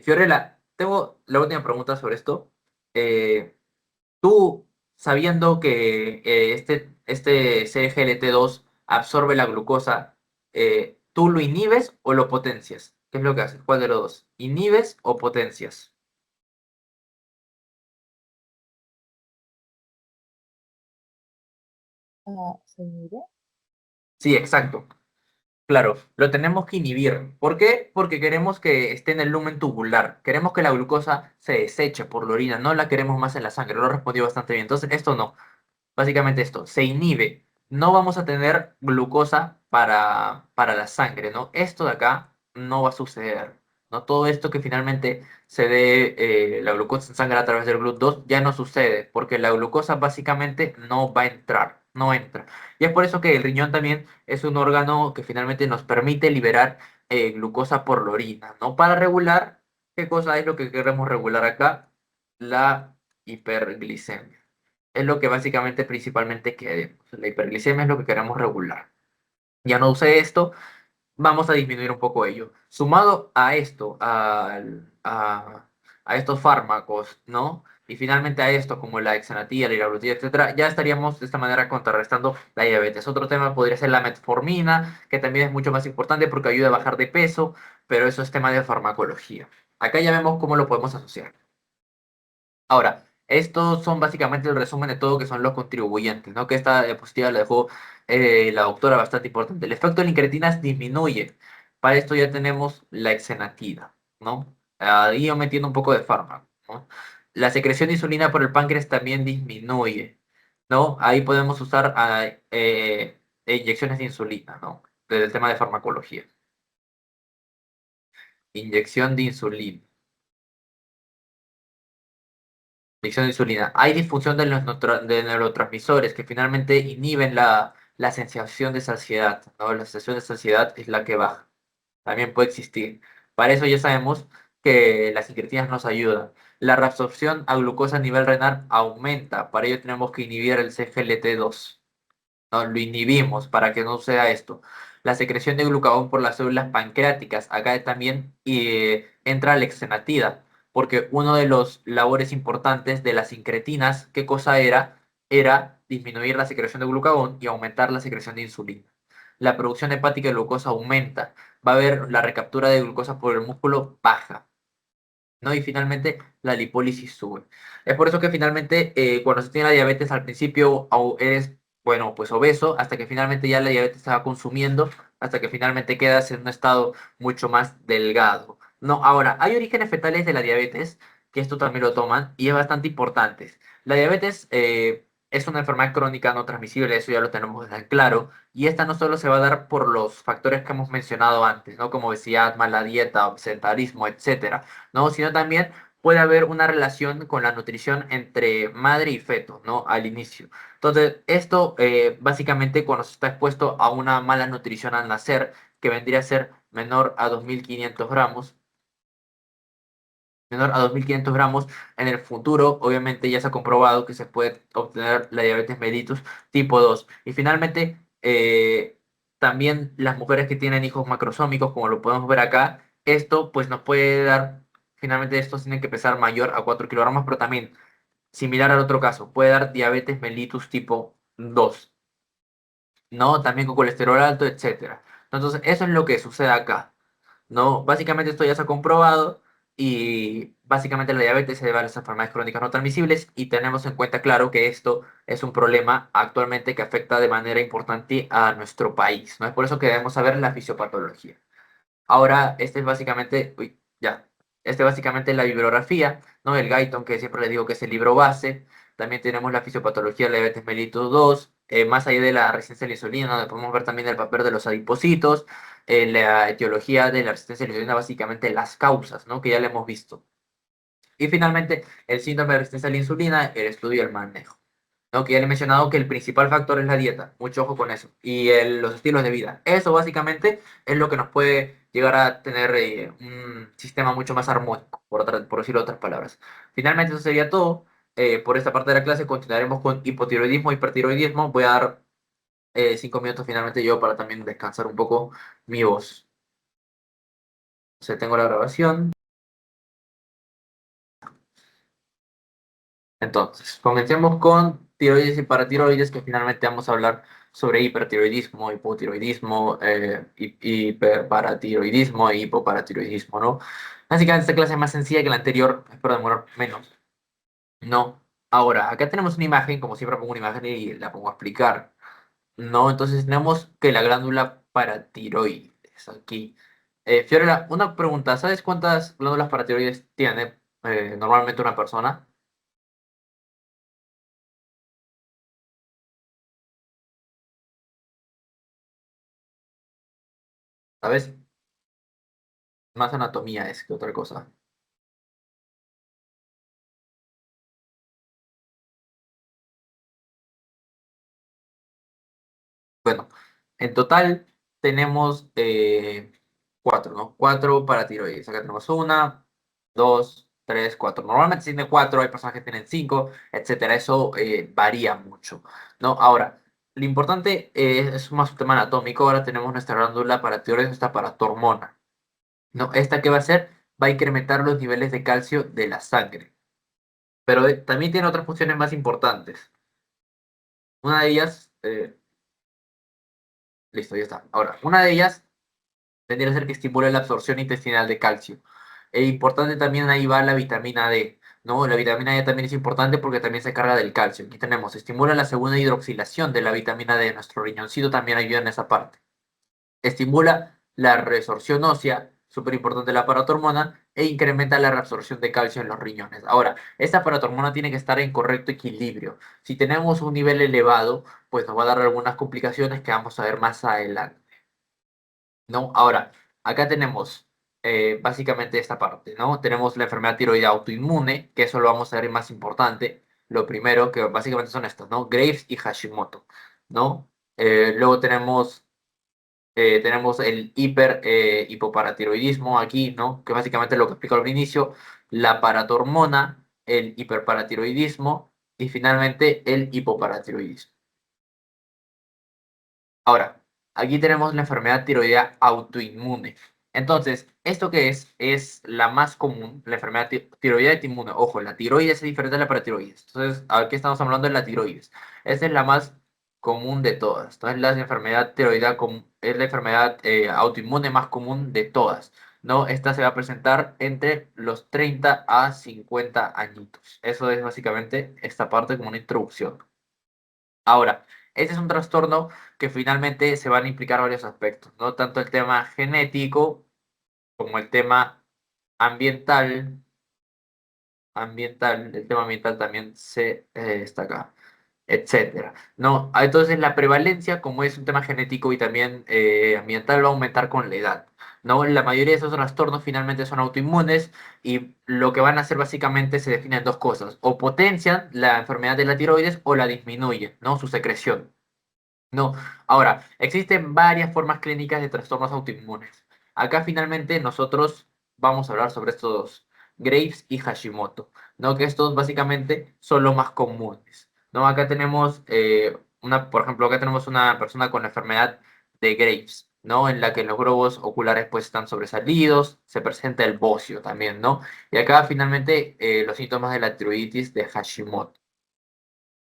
Fiorella, tengo la última pregunta sobre esto. Eh, Tú, sabiendo que este CGLT2 absorbe la glucosa, ¿tú lo inhibes o lo potencias? ¿Qué es lo que haces? ¿Cuál de los dos? ¿Inhibes o potencias? ¿Se mide? Sí, exacto. Claro, lo tenemos que inhibir. ¿Por qué? Porque queremos que esté en el lumen tubular. Queremos que la glucosa se deseche por la orina, no la queremos más en la sangre. Lo respondió bastante bien. Entonces, esto no. Básicamente esto, se inhibe. No vamos a tener glucosa para la sangre, ¿no? Esto de acá no va a suceder, ¿no? Todo esto que finalmente se dé la glucosa en sangre a través del GLUT2 ya no sucede, porque la glucosa básicamente no va a entrar, no entra. Y es por eso que el riñón también es un órgano que finalmente nos permite liberar glucosa por la orina, ¿no? Para regular, ¿qué cosa es lo que queremos regular acá? La hiperglicemia. Es lo que básicamente principalmente queremos. La hiperglicemia es lo que queremos regular. Ya no use esto, vamos a disminuir un poco ello. Sumado a esto, a estos fármacos, ¿no? Y finalmente a esto, como la exenatía, la liraglutida, etcétera, ya estaríamos de esta manera contrarrestando la diabetes. Otro tema podría ser la metformina, que también es mucho más importante porque ayuda a bajar de peso, pero eso es tema de farmacología. Acá ya vemos cómo lo podemos asociar. Ahora, estos son básicamente el resumen de todo que son los contribuyentes, ¿no? Que esta diapositiva la dejó la doctora bastante importante. El efecto de la incretina disminuye. Para esto ya tenemos la exenatida, ¿no? Ahí yo metiendo un poco de fármaco, ¿no? La secreción de insulina por el páncreas también disminuye, ¿no? Ahí podemos usar inyecciones de insulina, ¿no? Desde el tema de farmacología. Inyección de insulina. Adicción de insulina. Hay disfunción de los de neurotransmisores que finalmente inhiben la sensación de saciedad, ¿no? La sensación de saciedad es la que baja. También puede existir. Para eso ya sabemos que las incretinas nos ayudan. La reabsorción a glucosa a nivel renal aumenta. Para ello tenemos que inhibir el CGLT2, ¿no? Lo inhibimos para que no sea esto. La secreción de glucagón por las células pancreáticas. Acá también entra la exenatida, porque uno de los labores importantes de las incretinas, ¿qué cosa era? Era disminuir la secreción de glucagón y aumentar la secreción de insulina. La producción hepática de glucosa aumenta. Va a haber la recaptura de glucosa por el músculo baja. ¿No? Y finalmente la lipólisis sube. Es por eso que finalmente cuando se tiene la diabetes al principio eres, bueno, pues obeso, hasta que finalmente ya la diabetes se va consumiendo, hasta que finalmente quedas en un estado mucho más delgado. No, ahora, hay orígenes fetales de la diabetes, que esto también lo toman, y es bastante importante. La diabetes es una enfermedad crónica no transmisible, eso ya lo tenemos claro, y esta no solo se va a dar por los factores que hemos mencionado antes, ¿no? Como obesidad, mala dieta, sedentarismo, etcétera, ¿no? Sino también puede haber una relación con la nutrición entre madre y feto, ¿no? Al inicio. Entonces, esto básicamente cuando se está expuesto a una mala nutrición al nacer, que vendría a ser menor a 2.500 gramos, en el futuro, obviamente ya se ha comprobado que se puede obtener la diabetes mellitus tipo 2. Y finalmente, también las mujeres que tienen hijos macrosómicos, como lo podemos ver acá, esto pues nos puede dar, finalmente estos tienen que pesar mayor a 4 kilogramos, pero también, similar al otro caso, puede dar diabetes mellitus tipo 2, ¿no? También con colesterol alto, etcétera. Entonces, eso es lo que sucede acá. ¿No? Básicamente esto ya se ha comprobado y básicamente la diabetes se debe a las enfermedades crónicas no transmisibles y tenemos en cuenta, claro, que esto es un problema actualmente que afecta de manera importante a nuestro país, ¿no? Es por eso que debemos saber la fisiopatología. Ahora, este es básicamente, uy, Ya, básicamente es la bibliografía, ¿no? El Guyton, que siempre les digo que es el libro base. También tenemos la fisiopatología de la diabetes mellitus 2, más allá de la resistencia a la insulina, donde podemos ver también el papel de los adipocitos, la etiología de la resistencia a la insulina, básicamente las causas, ¿no? Que ya le hemos visto. Y finalmente, el síndrome de resistencia a la insulina, el estudio y el manejo. ¿No? Que ya le he mencionado que el principal factor es la dieta, mucho ojo con eso, y los estilos de vida. Eso básicamente es lo que nos puede llegar a tener un sistema mucho más armónico, por decirlo de otras palabras. Finalmente eso sería todo. Por esta parte de la clase continuaremos con hipotiroidismo, hipertiroidismo. Voy a dar 5 minutos finalmente yo para también descansar un poco mi voz. O sea, tengo la grabación. Entonces, comencemos con tiroides y paratiroides, que finalmente vamos a hablar sobre hipertiroidismo, hipotiroidismo, hiperparatiroidismo e hipoparatiroidismo, ¿no? Básicamente esta clase es más sencilla que la anterior, espero demorar menos. No. Ahora, acá tenemos una imagen, como siempre pongo una imagen y la pongo a explicar, ¿no? Entonces tenemos que la glándula paratiroides, aquí. Fiorella, una pregunta, ¿sabes cuántas glándulas paratiroides tiene normalmente una persona? ¿Sabes? Más anatomía es que otra cosa. Bueno, en total tenemos cuatro, ¿no? Cuatro para tiroides. Acá tenemos una, dos, tres, cuatro. Normalmente se tiene cuatro, hay personas que tienen cinco, etcétera. Eso varía mucho, ¿no? Ahora, lo importante es más un tema anatómico. Ahora tenemos nuestra glándula para tiroides, nuestra para hormona, ¿no? ¿Esta qué va a hacer? Va a incrementar los niveles de calcio de la sangre. Pero también tiene otras funciones más importantes. Una de ellas, listo, ya está. Ahora, una de ellas tendría que ser que estimule la absorción intestinal de calcio. E importante también ahí va la vitamina D, ¿no? La vitamina D también es importante porque también se carga del calcio. Aquí tenemos, estimula la segunda hidroxilación de la vitamina D. Nuestro riñoncito también ayuda en esa parte. Estimula la resorción ósea, súper importante la paratormona, e incrementa la reabsorción de calcio en los riñones. Ahora, esta paratormona tiene que estar en correcto equilibrio. Si tenemos un nivel elevado, pues nos va a dar algunas complicaciones que vamos a ver más adelante. ¿No? Ahora, acá tenemos básicamente esta parte, ¿no? Tenemos la enfermedad tiroidea autoinmune, que eso lo vamos a ver más importante. Lo primero, que básicamente son estos, ¿no? Graves y Hashimoto, ¿no? Luego tenemos el hipoparatiroidismo aquí, ¿no? Que básicamente es lo que explico al inicio, la paratormona, el hiperparatiroidismo y finalmente el hipoparatiroidismo. Ahora, aquí tenemos la enfermedad tiroidea autoinmune. Entonces, ¿esto qué es? Es la más común, la enfermedad tiroidea autoinmune. Ojo, la tiroides es diferente a la paratiroides. Entonces, aquí estamos hablando de la tiroides. Esta es la más común de todas. Entonces, la enfermedad tiroidea es la enfermedad autoinmune más común de todas. ¿No? Esta se va a presentar entre los 30 a 50 añitos. Eso es básicamente esta parte como una introducción. Ahora, este es un trastorno que finalmente se van a implicar varios aspectos, no tanto el tema genético como el tema ambiental. El tema ambiental también se destaca, etcétera. No, entonces la prevalencia, como es un tema genético y también ambiental, va a aumentar con la edad. ¿No? La mayoría de esos trastornos finalmente son autoinmunes y lo que van a hacer básicamente se definen dos cosas, o potencian la enfermedad de la tiroides o la disminuyen, ¿no? Su secreción. No, ahora, existen varias formas clínicas de trastornos autoinmunes. Acá finalmente nosotros vamos a hablar sobre estos dos, Graves y Hashimoto, ¿no? Que estos básicamente son los más comunes, ¿no? Acá tenemos por ejemplo, acá tenemos una persona con la enfermedad de Graves, ¿no? En la que los globos oculares pues están sobresalidos, se presenta el bocio también, ¿no? Y acá finalmente los síntomas de la tiroiditis de Hashimoto.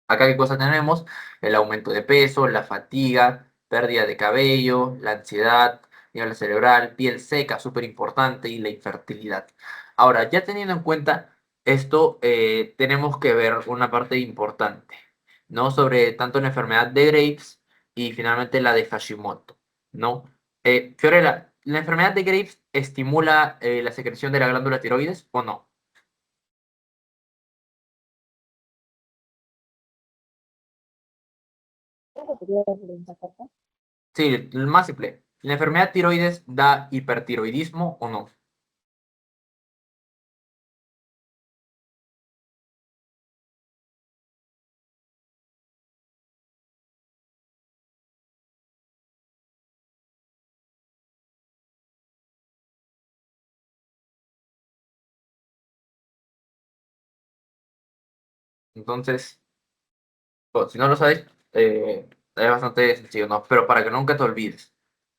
Acá qué cosa tenemos, el aumento de peso, la fatiga, pérdida de cabello, la ansiedad, nivel cerebral, piel seca, súper importante, y la infertilidad. Ahora, ya teniendo en cuenta esto, tenemos que ver una parte importante, ¿no? Sobre tanto la enfermedad de Graves y finalmente la de Hashimoto, ¿no? Fiorella, ¿La enfermedad de Graves estimula la secreción de la glándula tiroides o no? ¿Puedes repetir la pregunta, corta? Sí, el más simple. ¿La enfermedad tiroides da hipertiroidismo o no? Entonces, pues, si no lo sabes, es bastante sencillo, ¿no? Pero para que nunca te olvides.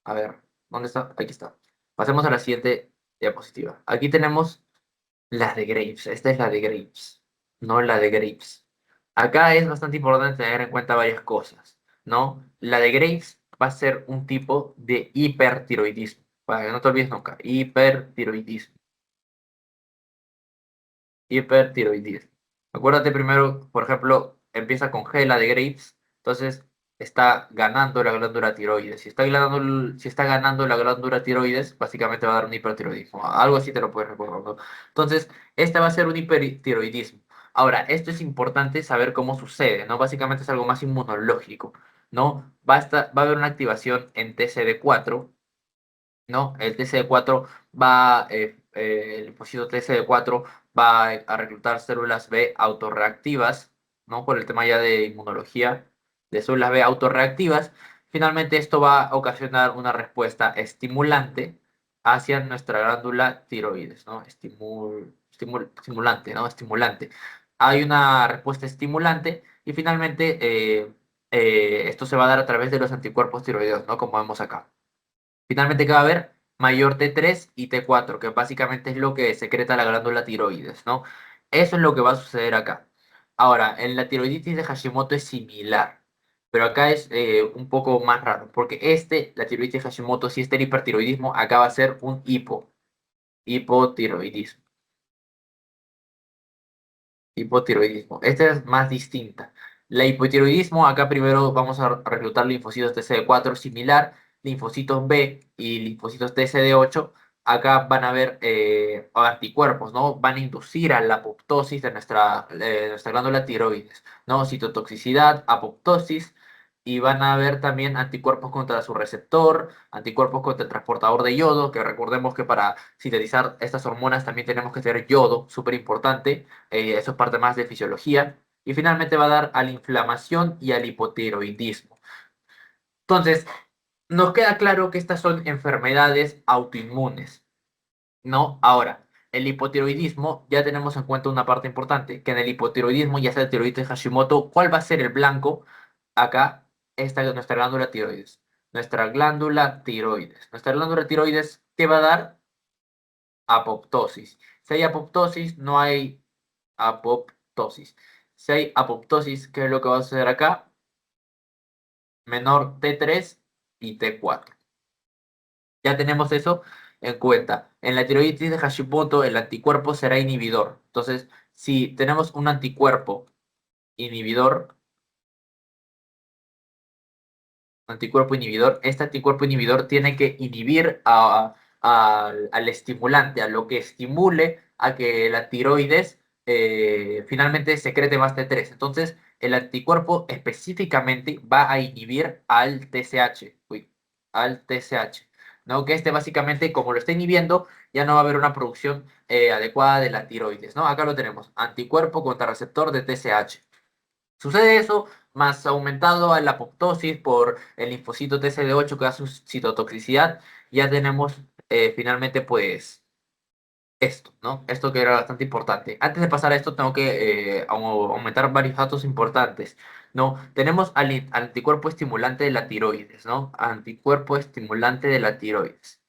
A ver, ¿dónde está? Aquí está. Pasemos a la siguiente diapositiva. Aquí tenemos la de Graves. Esta es la de Graves, no la de Graves. Acá es bastante importante tener en cuenta varias cosas, ¿no? La de Graves va a ser un tipo de hipertiroidismo. Para que no te olvides nunca. Hipertiroidismo. Hipertiroidismo. Acuérdate primero, por ejemplo, empieza con G, la de Graves, entonces está ganando la glándula tiroides. Si está ganando la glándula tiroides, básicamente va a dar un hipertiroidismo. Algo así te lo puedes recordar, ¿no? Entonces, este va a ser un hipertiroidismo. Ahora, esto es importante saber cómo sucede, ¿no? Básicamente es algo más inmunológico, ¿no? Va a haber una activación en TCD4, ¿no? El TCD4 el linfocito TCD4 va a reclutar células B autorreactivas, ¿no? Por el tema ya de inmunología de células B autorreactivas. Finalmente, esto va a ocasionar una respuesta estimulante hacia nuestra glándula tiroides, ¿no? Estimulante, ¿no? Estimulante. Hay una respuesta estimulante y finalmente esto se va a dar a través de los anticuerpos tiroideos, ¿no? Como vemos acá. Finalmente, ¿qué va a haber? Mayor T3 y T4, que básicamente es lo que secreta la glándula tiroides, ¿no? Eso es lo que va a suceder acá. Ahora, en la tiroiditis de Hashimoto es similar, pero acá es un poco más raro, porque la tiroiditis de Hashimoto, si el hipertiroidismo, acá va a ser un hipotiroidismo. Hipotiroidismo. Esta es más distinta. La hipotiroidismo, acá primero vamos a reclutar linfocitos TCD4 similar, linfocitos B y linfocitos TCD8. Acá van a haber anticuerpos, ¿no? Van a inducir a la apoptosis de nuestra glándula tiroides, ¿no? Citotoxicidad, apoptosis, y van a haber también anticuerpos contra su receptor, anticuerpos contra el transportador de yodo, que recordemos que para sintetizar estas hormonas también tenemos que tener yodo, súper importante. Eso es parte más de fisiología. Y finalmente va a dar a la inflamación y al hipotiroidismo. Entonces, nos queda claro que estas son enfermedades autoinmunes, ¿no? Ahora, el hipotiroidismo, ya tenemos en cuenta una parte importante, que en el hipotiroidismo, ya sea el tiroides Hashimoto, ¿cuál va a ser el blanco? Acá, esta es nuestra glándula tiroides. Nuestra glándula tiroides. Nuestra glándula tiroides, ¿qué va a dar? Apoptosis. Si hay apoptosis, no hay apoptosis. Si hay apoptosis, ¿qué es lo que va a suceder acá? Menor T3 y T4. Ya tenemos eso en cuenta. En la tiroiditis de Hashimoto, el anticuerpo será inhibidor. Entonces, si tenemos un anticuerpo inhibidor, este anticuerpo inhibidor tiene que inhibir al estimulante, a lo que estimule a que la tiroides finalmente secrete más T3. Entonces, el anticuerpo específicamente va a inhibir al TSH, al TSH, ¿no? Que este básicamente, como lo está inhibiendo, ya no va a haber una producción adecuada de la tiroides, ¿no? Acá lo tenemos, anticuerpo contra receptor de TSH. Sucede eso, más aumentado a la apoptosis por el linfocito TCD8 que da su citotoxicidad, ya tenemos finalmente pues esto, ¿no? Esto que era bastante importante. Antes de pasar a esto tengo que aumentar varios datos importantes, ¿no? Tenemos al anticuerpo estimulante de la tiroides, ¿no? Anticuerpo estimulante de la tiroides.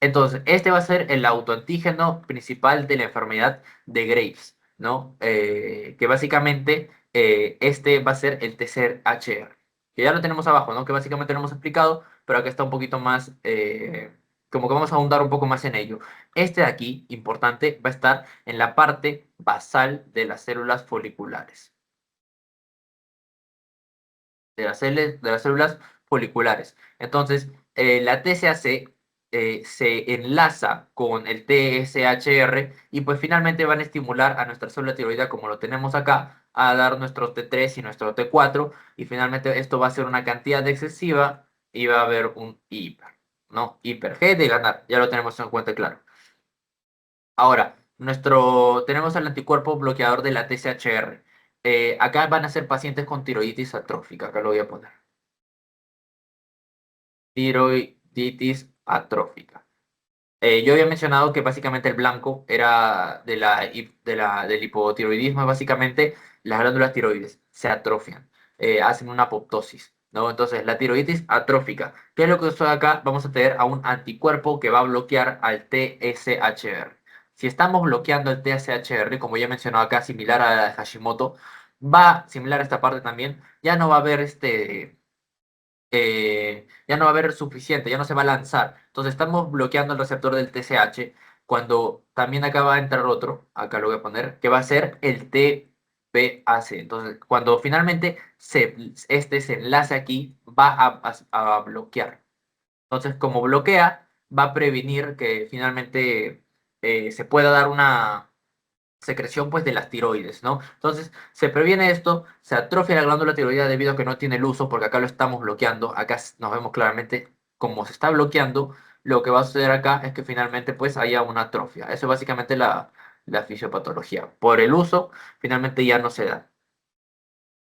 Entonces, este va a ser el autoantígeno principal de la enfermedad de Graves, ¿no? Que básicamente este va a ser el TSH-R, que ya lo tenemos abajo, ¿no? Que básicamente lo hemos explicado, pero acá está un poquito más, como que vamos a ahondar un poco más en ello. Este de aquí, importante, va a estar en la parte basal de las células foliculares, de las células foliculares. Entonces, la TSAC se enlaza con el TSHR y pues finalmente van a estimular a nuestra célula tiroidea como lo tenemos acá a dar nuestro T3 y nuestro T4 y finalmente esto va a ser una cantidad excesiva y va a haber un hiper, ¿no? Hiper G de ganar, ya lo tenemos en cuenta claro. Ahora, tenemos el anticuerpo bloqueador de la TSHR. Acá van a ser pacientes con tiroiditis atrófica, acá lo voy a poner. Tiroiditis atrófica. Yo había mencionado que básicamente el blanco era del hipotiroidismo, básicamente las glándulas tiroides se atrofian, hacen una apoptosis, ¿no? Entonces, la tiroiditis atrófica, ¿qué es lo que sucede acá? Vamos a tener a un anticuerpo que va a bloquear al TSHR. Si estamos bloqueando el TSHR, como ya he mencionado acá, similar a la de Hashimoto, similar a esta parte también, ya no va a haber ya no va a haber suficiente, ya no se va a lanzar. Entonces estamos bloqueando el receptor del TSH cuando también acá va a entrar otro, acá lo voy a poner, que va a ser el TPAC. Entonces, cuando finalmente este se enlace aquí, va a bloquear. Entonces, como bloquea, va a prevenir que finalmente se pueda dar una secreción pues de las tiroides, ¿no? Entonces, se previene esto, se atrofia la glándula tiroidea debido a que no tiene el uso, porque acá lo estamos bloqueando, acá nos vemos claramente cómo se está bloqueando, lo que va a suceder acá es que finalmente pues haya una atrofia. Eso es básicamente la fisiopatología. Por el uso, finalmente ya no se da.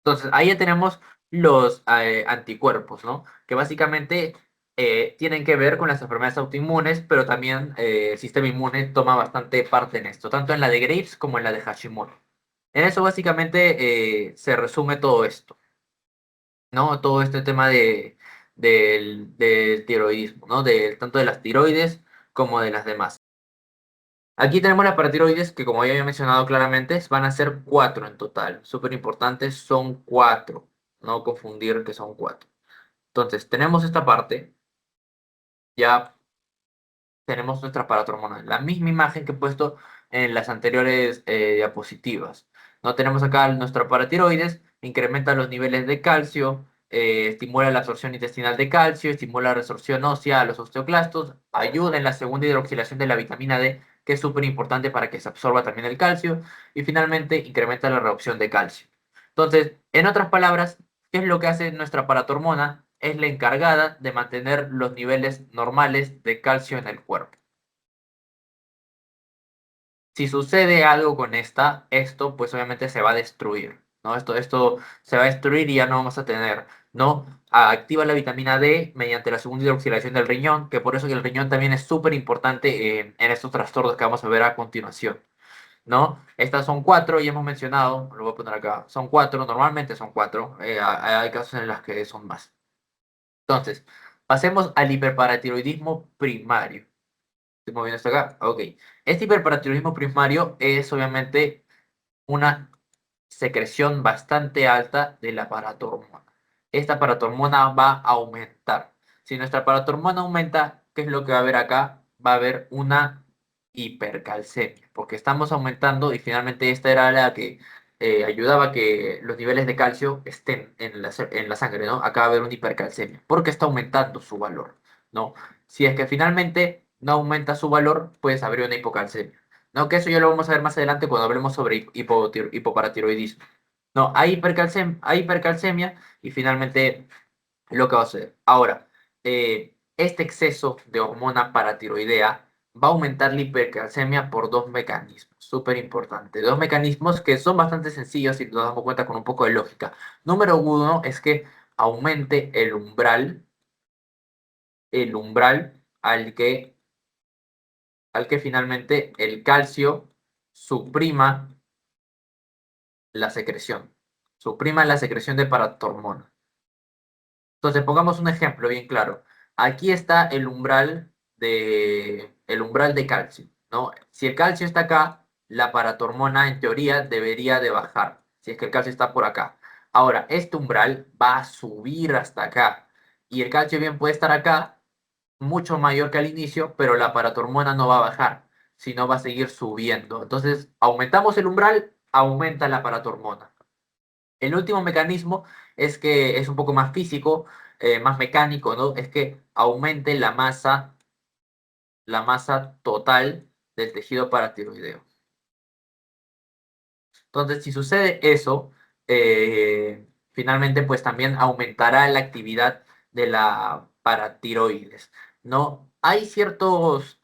Entonces, ahí ya tenemos los anticuerpos, ¿no? Que básicamente tienen que ver con las enfermedades autoinmunes, pero también el sistema inmune toma bastante parte en esto, tanto en la de Graves como en la de Hashimoto. En eso básicamente se resume todo esto, ¿no? Todo este tema del tiroidismo, ¿no? Tanto de las tiroides como de las demás. Aquí tenemos las paratiroides que, como ya había mencionado claramente, van a ser cuatro en total. Súper importantes, son cuatro. No confundir que son cuatro. Entonces, tenemos esta parte, ya tenemos nuestra paratormona. La misma imagen que he puesto en las anteriores diapositivas. No tenemos acá nuestra paratiroides, incrementa los niveles de calcio, estimula la absorción intestinal de calcio, estimula la resorción ósea a los osteoclastos, ayuda en la segunda hidroxilación de la vitamina D, que es súper importante para que se absorba también el calcio, y finalmente incrementa la reducción de calcio. Entonces, en otras palabras, ¿qué es lo que hace nuestra paratormona? Es la encargada de mantener los niveles normales de calcio en el cuerpo. Si sucede algo con esto pues obviamente se va a destruir, ¿no? Esto se va a destruir y ya no vamos a tener, ¿no? Activa la vitamina D mediante la segunda hidroxilación del riñón, que por eso que el riñón también es súper importante en estos trastornos que vamos a ver a continuación, ¿no? Estas son cuatro y hemos mencionado, lo voy a poner acá, son cuatro, normalmente son cuatro, hay casos en los que son más. Entonces, pasemos al hiperparatiroidismo primario. Estoy moviendo esto acá. Ok. Este hiperparatiroidismo primario es obviamente una secreción bastante alta de la paratormona. Esta paratormona va a aumentar. Si nuestra paratormona aumenta, ¿qué es lo que va a haber acá? Va a haber una hipercalcemia, porque estamos aumentando y finalmente esta era la que ayudaba a que los niveles de calcio estén en la sangre, ¿no? Acá va a haber una hipercalcemia, porque está aumentando su valor, ¿no? Si es que finalmente no aumenta su valor, pues habría una hipocalcemia. No, que eso ya lo vamos a ver más adelante cuando hablemos sobre hipoparatiroidismo. No, hay hipercalcemia y finalmente lo que va a suceder. Ahora, este exceso de hormona paratiroidea va a aumentar la hipercalcemia por dos mecanismos, súper importante. Dos mecanismos que son bastante sencillos y nos damos cuenta con un poco de lógica. Número uno es que aumente el umbral al que finalmente el calcio suprima la secreción. Suprima la secreción de paratormona. Entonces, pongamos un ejemplo bien claro. Aquí está el umbral de calcio, ¿no? Si el calcio está acá, la paratormona en teoría debería de bajar, si es que el calcio está por acá. Ahora, este umbral va a subir hasta acá y el calcio bien puede estar acá, mucho mayor que al inicio, pero la paratormona no va a bajar, sino va a seguir subiendo. Entonces, aumentamos el umbral, aumenta la paratormona. El último mecanismo es que es un poco más físico, más mecánico, ¿no? Es que aumente la masa la masa total del tejido paratiroideo. Entonces, si sucede eso, finalmente pues también aumentará la actividad de la paratiroides, ¿no? Hay ciertas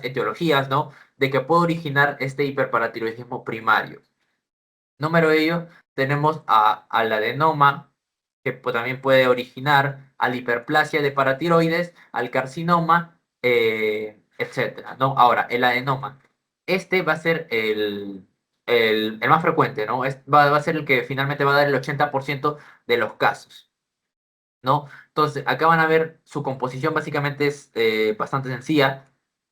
etiologías, ¿no? De que puede originar este hiperparatiroidismo primario. Número de ello, tenemos al adenoma, que también puede originar, a la hiperplasia de paratiroides, al carcinoma, etcétera, ¿no? Ahora, el adenoma. Este va a ser el más frecuente, ¿no? Va a ser el que finalmente va a dar el 80% de los casos. ¿No? Entonces, acá van a ver, su composición básicamente es bastante sencilla.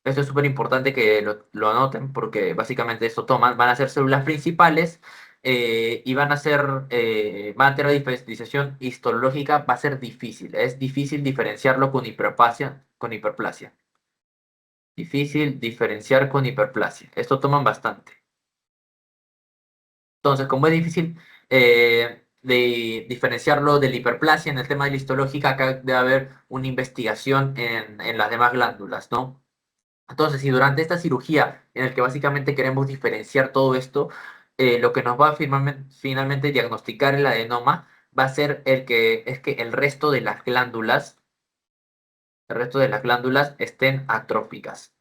Esto es súper importante que lo anoten porque básicamente esto van a ser células principales y van a tener la diferenciación histológica, va a ser difícil. Es difícil diferenciarlo con hiperplasia, con hiperplasia. Difícil diferenciar con hiperplasia. Esto toman bastante. Entonces, como es difícil de diferenciarlo de la hiperplasia en el tema de la histológica, acá debe haber una investigación en las demás glándulas, ¿no? Entonces, si durante esta cirugía, en el que básicamente queremos diferenciar todo esto, lo que nos va a finalmente diagnosticar el adenoma va a ser que el resto de las glándulas estén atróficas.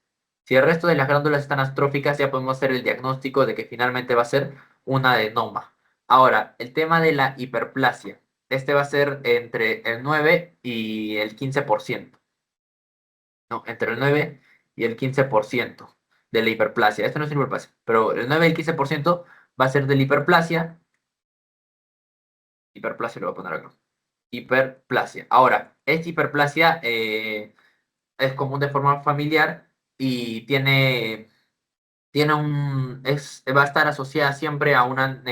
Si el resto de las glándulas están atróficas, ya podemos hacer el diagnóstico de que finalmente va a ser un adenoma. Ahora, el tema de la hiperplasia. Este va a ser entre el 9 y el 15%. No, entre el 9 y el 15% de la hiperplasia. Esto no es hiperplasia, pero el 9 y el 15% va a ser de la hiperplasia. Hiperplasia lo voy a poner acá. Hiperplasia. Ahora, esta hiperplasia es común de forma familiar y va a estar asociada siempre a una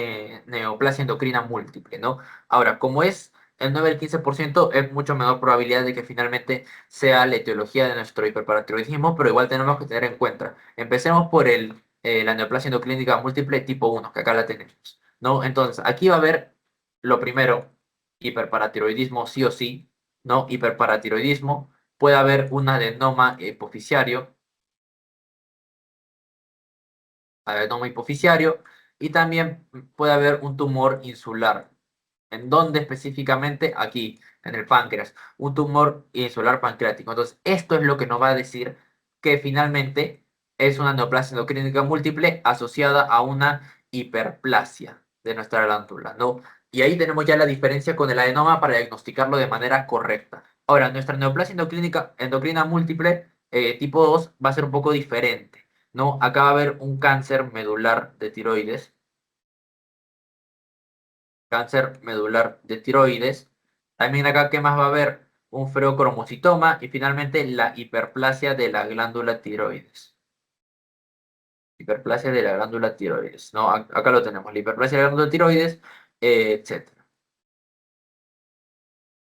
neoplasia endocrina múltiple, ¿no? Ahora, como es el 9 al 15%, es mucho menor probabilidad de que finalmente sea la etiología de nuestro hiperparatiroidismo, pero igual tenemos que tener en cuenta. Empecemos por la neoplasia endocrínica múltiple tipo 1, que acá la tenemos, ¿no? Entonces, aquí va a haber lo primero, hiperparatiroidismo sí o sí, ¿no? Hiperparatiroidismo, puede haber un adenoma hipoficiario y también puede haber un tumor insular. ¿En dónde específicamente? Aquí, en el páncreas. Un tumor insular pancreático. Entonces, esto es lo que nos va a decir que finalmente es una neoplasia endocrínica múltiple asociada a una hiperplasia de nuestra glándula, ¿no? Y ahí tenemos ya la diferencia con el adenoma para diagnosticarlo de manera correcta. Ahora, nuestra neoplasia endocrina múltiple tipo 2 va a ser un poco diferente, ¿no? Acá va a haber un cáncer medular de tiroides, También acá, ¿qué más va a haber? Un feocromocitoma y finalmente la hiperplasia de la glándula tiroides. Hiperplasia de la glándula tiroides, ¿no? Acá lo tenemos, la hiperplasia de la glándula tiroides, etcétera.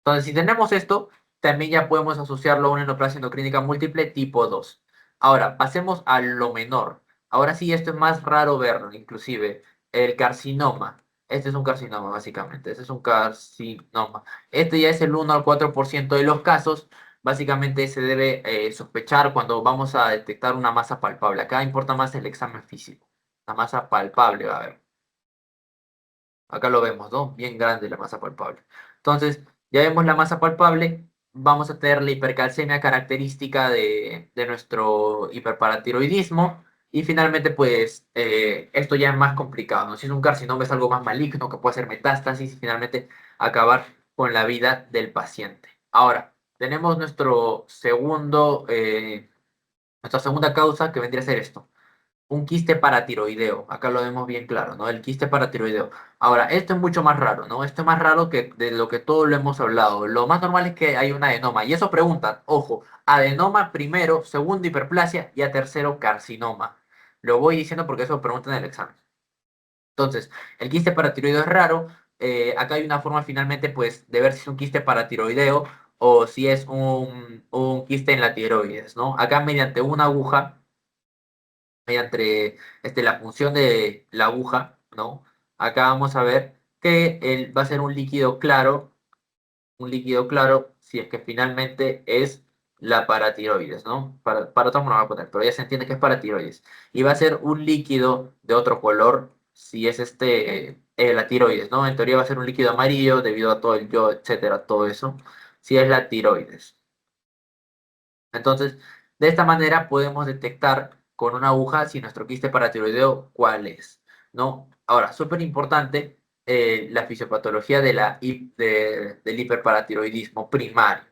Entonces, si tenemos esto, también ya podemos asociarlo a una neoplasia endocrínica múltiple tipo 2. Ahora, pasemos a lo menor. Ahora sí, esto es más raro verlo, inclusive. El carcinoma. Este es un carcinoma, básicamente. Este es un carcinoma. Este ya es el 1 al 4% de los casos. Básicamente se debe sospechar cuando vamos a detectar una masa palpable. Acá importa más el examen físico. La masa palpable, va a ver. Acá lo vemos, ¿no? Bien grande la masa palpable. Entonces, ya vemos la masa palpable, vamos a tener la hipercalcemia característica de nuestro hiperparatiroidismo y finalmente, pues, esto ya es más complicado, ¿no? Si es un carcinoma es algo más maligno que puede hacer metástasis y finalmente acabar con la vida del paciente. Ahora, tenemos nuestra segunda causa que vendría a ser esto un quiste paratiroideo. Acá lo vemos bien claro, ¿no? El quiste paratiroideo. Ahora, esto es mucho más raro, ¿no? Esto es más raro que de lo que todo lo hemos hablado. Lo más normal es que hay un adenoma. Y eso preguntan, ojo, adenoma primero, segundo hiperplasia y a tercero carcinoma. Lo voy diciendo porque eso preguntan en el examen. Entonces, el quiste paratiroideo es raro. Acá hay una forma finalmente, pues, de ver si es un quiste paratiroideo o si es un quiste en la tiroides, ¿no? Acá mediante una aguja mediante la función de la aguja, ¿no? Acá vamos a ver que va a ser un líquido claro, si es que finalmente es la paratiroides, ¿no? Para otros no lo voy a poner, pero ya se entiende que es paratiroides. Y va a ser un líquido de otro color si es la tiroides, ¿no? En teoría va a ser un líquido amarillo debido a todo el yodo, etcétera, todo eso, si es la tiroides. Entonces, de esta manera podemos detectar con una aguja si nuestro quiste paratiroideo cuál es, ¿no? Ahora, súper importante, la fisiopatología del hiperparatiroidismo primario,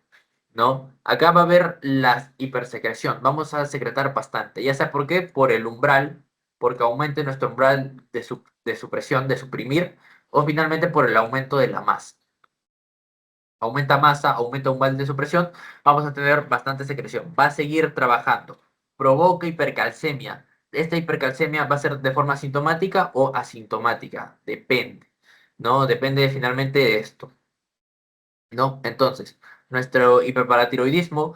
¿no? Acá va a haber la hipersecreción, vamos a secretar bastante, ya sea por qué, por el umbral, porque aumente nuestro umbral de supresión, de suprimir, o finalmente por el aumento de la masa. Aumenta masa, aumenta umbral de supresión, vamos a tener bastante secreción. Va a seguir trabajando. Provoca hipercalcemia. Esta hipercalcemia va a ser de forma sintomática o asintomática, depende, ¿no? Depende finalmente de esto. ¿No? Entonces, nuestro hiperparatiroidismo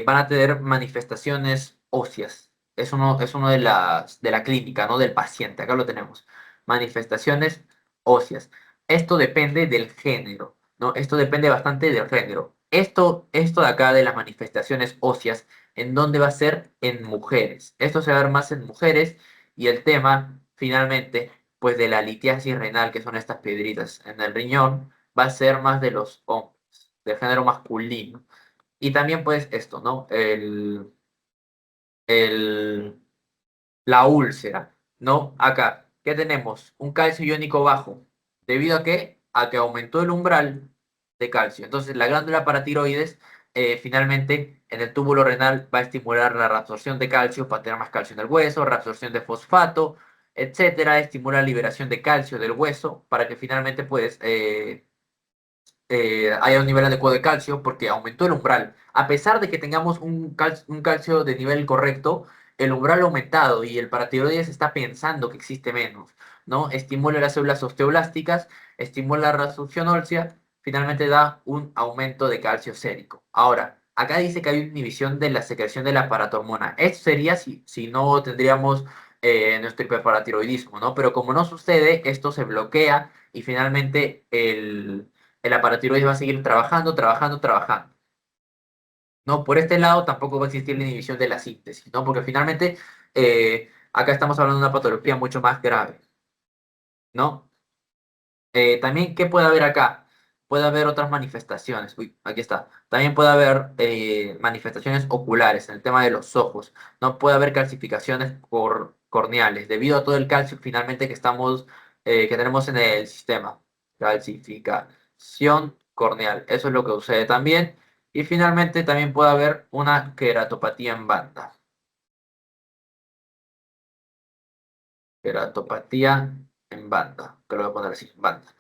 van a tener manifestaciones óseas. Es uno de la clínica, ¿no? Del paciente. Acá lo tenemos. Manifestaciones óseas. Esto depende del género, ¿no? Esto depende bastante del género. Esto de acá de las manifestaciones óseas, ¿en dónde va a ser? En mujeres. Esto se va a ver más en mujeres y el tema, finalmente, pues de la litiasis renal, que son estas piedritas en el riñón va a ser más de los hombres, del género masculino. Y también pues esto, ¿no? El, la úlcera, ¿no? Acá, ¿qué tenemos? Un calcio iónico bajo. ¿Debido a qué? A que aumentó el umbral de calcio. Entonces la glándula paratiroides finalmente en el túbulo renal va a estimular la reabsorción de calcio para tener más calcio en el hueso, reabsorción de fosfato, etcétera, estimula la liberación de calcio del hueso para que finalmente pues haya un nivel adecuado de calcio porque aumentó el umbral. A pesar de que tengamos un calcio de nivel correcto, el umbral ha aumentado y el paratiroides está pensando que existe menos, ¿no? Estimula las células osteoblásticas, estimula la reabsorción ósea, finalmente da un aumento de calcio sérico. Ahora, acá dice que hay una inhibición de la secreción de la paratormona. Esto sería si no tendríamos nuestro hiperparatiroidismo, ¿no? Pero como no sucede, esto se bloquea y finalmente el aparatiroides va a seguir trabajando, trabajando, trabajando. ¿No? Por este lado tampoco va a existir la inhibición de la síntesis, ¿no? Porque finalmente acá estamos hablando de una patología mucho más grave, ¿no? También, ¿qué puede haber acá? Puede haber otras manifestaciones. Uy, aquí está. También puede haber manifestaciones oculares en el tema de los ojos. No puede haber calcificaciones corneales debido a todo el calcio finalmente que tenemos en el sistema. Calcificación corneal. Eso es lo que sucede también. Y finalmente también puede haber una queratopatía en banda. Queratopatía en banda. Que lo voy a poner así, banda.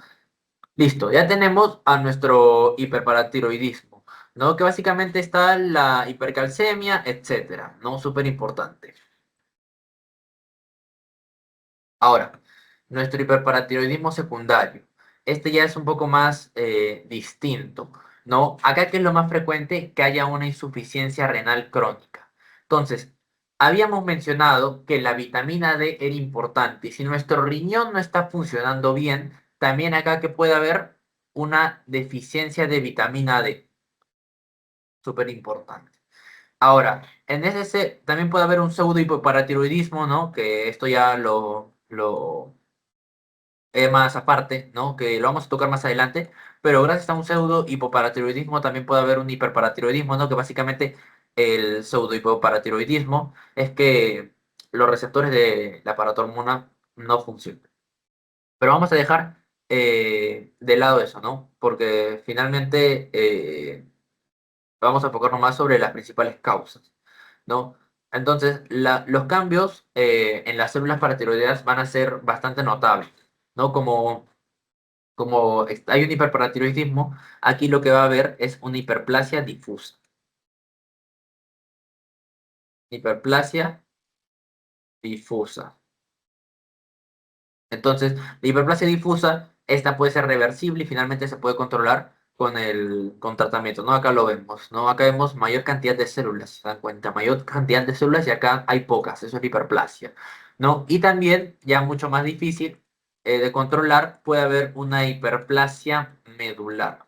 Listo, ya tenemos a nuestro hiperparatiroidismo, ¿no? Que básicamente está la hipercalcemia, etcétera, ¿no? Súper importante. Ahora, nuestro hiperparatiroidismo secundario. Este ya es un poco más distinto, ¿no? Acá que es lo más frecuente que haya una insuficiencia renal crónica. Entonces, habíamos mencionado que la vitamina D era importante y si nuestro riñón no está funcionando bien, también acá que puede haber una deficiencia de vitamina D, súper importante. Ahora, en ese también puede haber un pseudo hipoparatiroidismo, ¿no? Que esto ya lo más aparte, ¿no? Que lo vamos a tocar más adelante, pero gracias a un pseudo hipoparatiroidismo también puede haber un hiperparatiroidismo, ¿no? Que básicamente el pseudo hipoparatiroidismo es que los receptores de la paratormona no funcionan. Pero vamos a dejar de lado eso, ¿no? Porque finalmente vamos a enfocarnos más sobre las principales causas, ¿no? Entonces, los cambios en las células paratiroideas van a ser bastante notables, ¿no? Como hay un hiperparatiroidismo, aquí lo que va a haber es una hiperplasia difusa. Hiperplasia difusa. Entonces, la hiperplasia difusa, esta puede ser reversible y finalmente se puede controlar con tratamiento, ¿no? Acá lo vemos, ¿no? Acá vemos mayor cantidad de células, ¿se dan cuenta? Mayor cantidad de células y acá hay pocas, eso es hiperplasia, ¿no? Y también, ya mucho más difícil de controlar, puede haber una hiperplasia medular.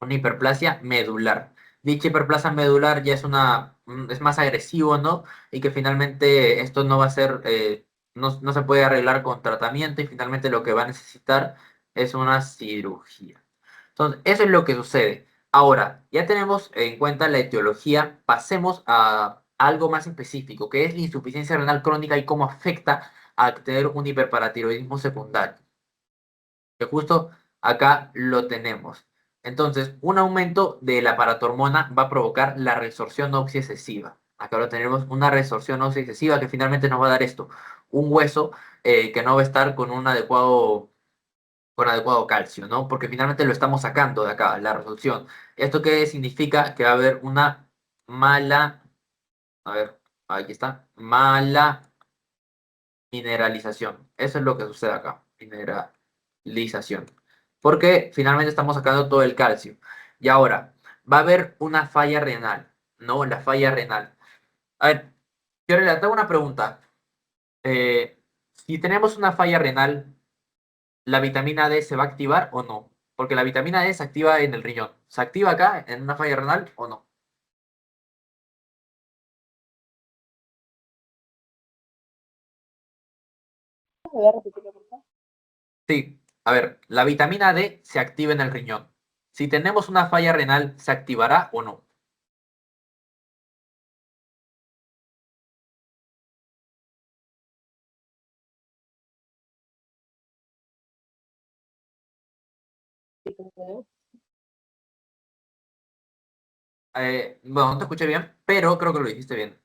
Una hiperplasia medular. Dicha hiperplasia medular ya es es más agresivo, ¿no? Y que finalmente esto no va a ser, no se puede arreglar con tratamiento y finalmente lo que va a necesitar es una cirugía. Entonces, eso es lo que sucede. Ahora, ya tenemos en cuenta la etiología, pasemos a algo más específico, que es la insuficiencia renal crónica y cómo afecta a tener un hiperparatiroidismo secundario, que justo acá lo tenemos. Entonces, un aumento de la paratormona va a provocar la resorción ósea excesiva. Acá lo tenemos, una resorción ósea excesiva que finalmente nos va a dar esto, un hueso que no va a estar con adecuado calcio, ¿no? Porque finalmente lo estamos sacando de acá, la resolución. ¿Esto qué significa? Que va a haber una mala, a ver, aquí está, mala mineralización. Eso es lo que sucede acá, mineralización. Porque finalmente estamos sacando todo el calcio. Y ahora, va a haber una falla renal, ¿no? La falla renal. A ver, yo le hago una pregunta. Si tenemos una falla renal, ¿la vitamina D se va a activar o no? Porque la vitamina D se activa en el riñón. ¿Se activa acá en una falla renal o no? ¿Me voy a repetirlo, por favor? Sí. A ver, la vitamina D se activa en el riñón. Si tenemos una falla renal, ¿se activará o no? Sí, creo que Bueno, no te escuché bien, pero creo que lo dijiste bien.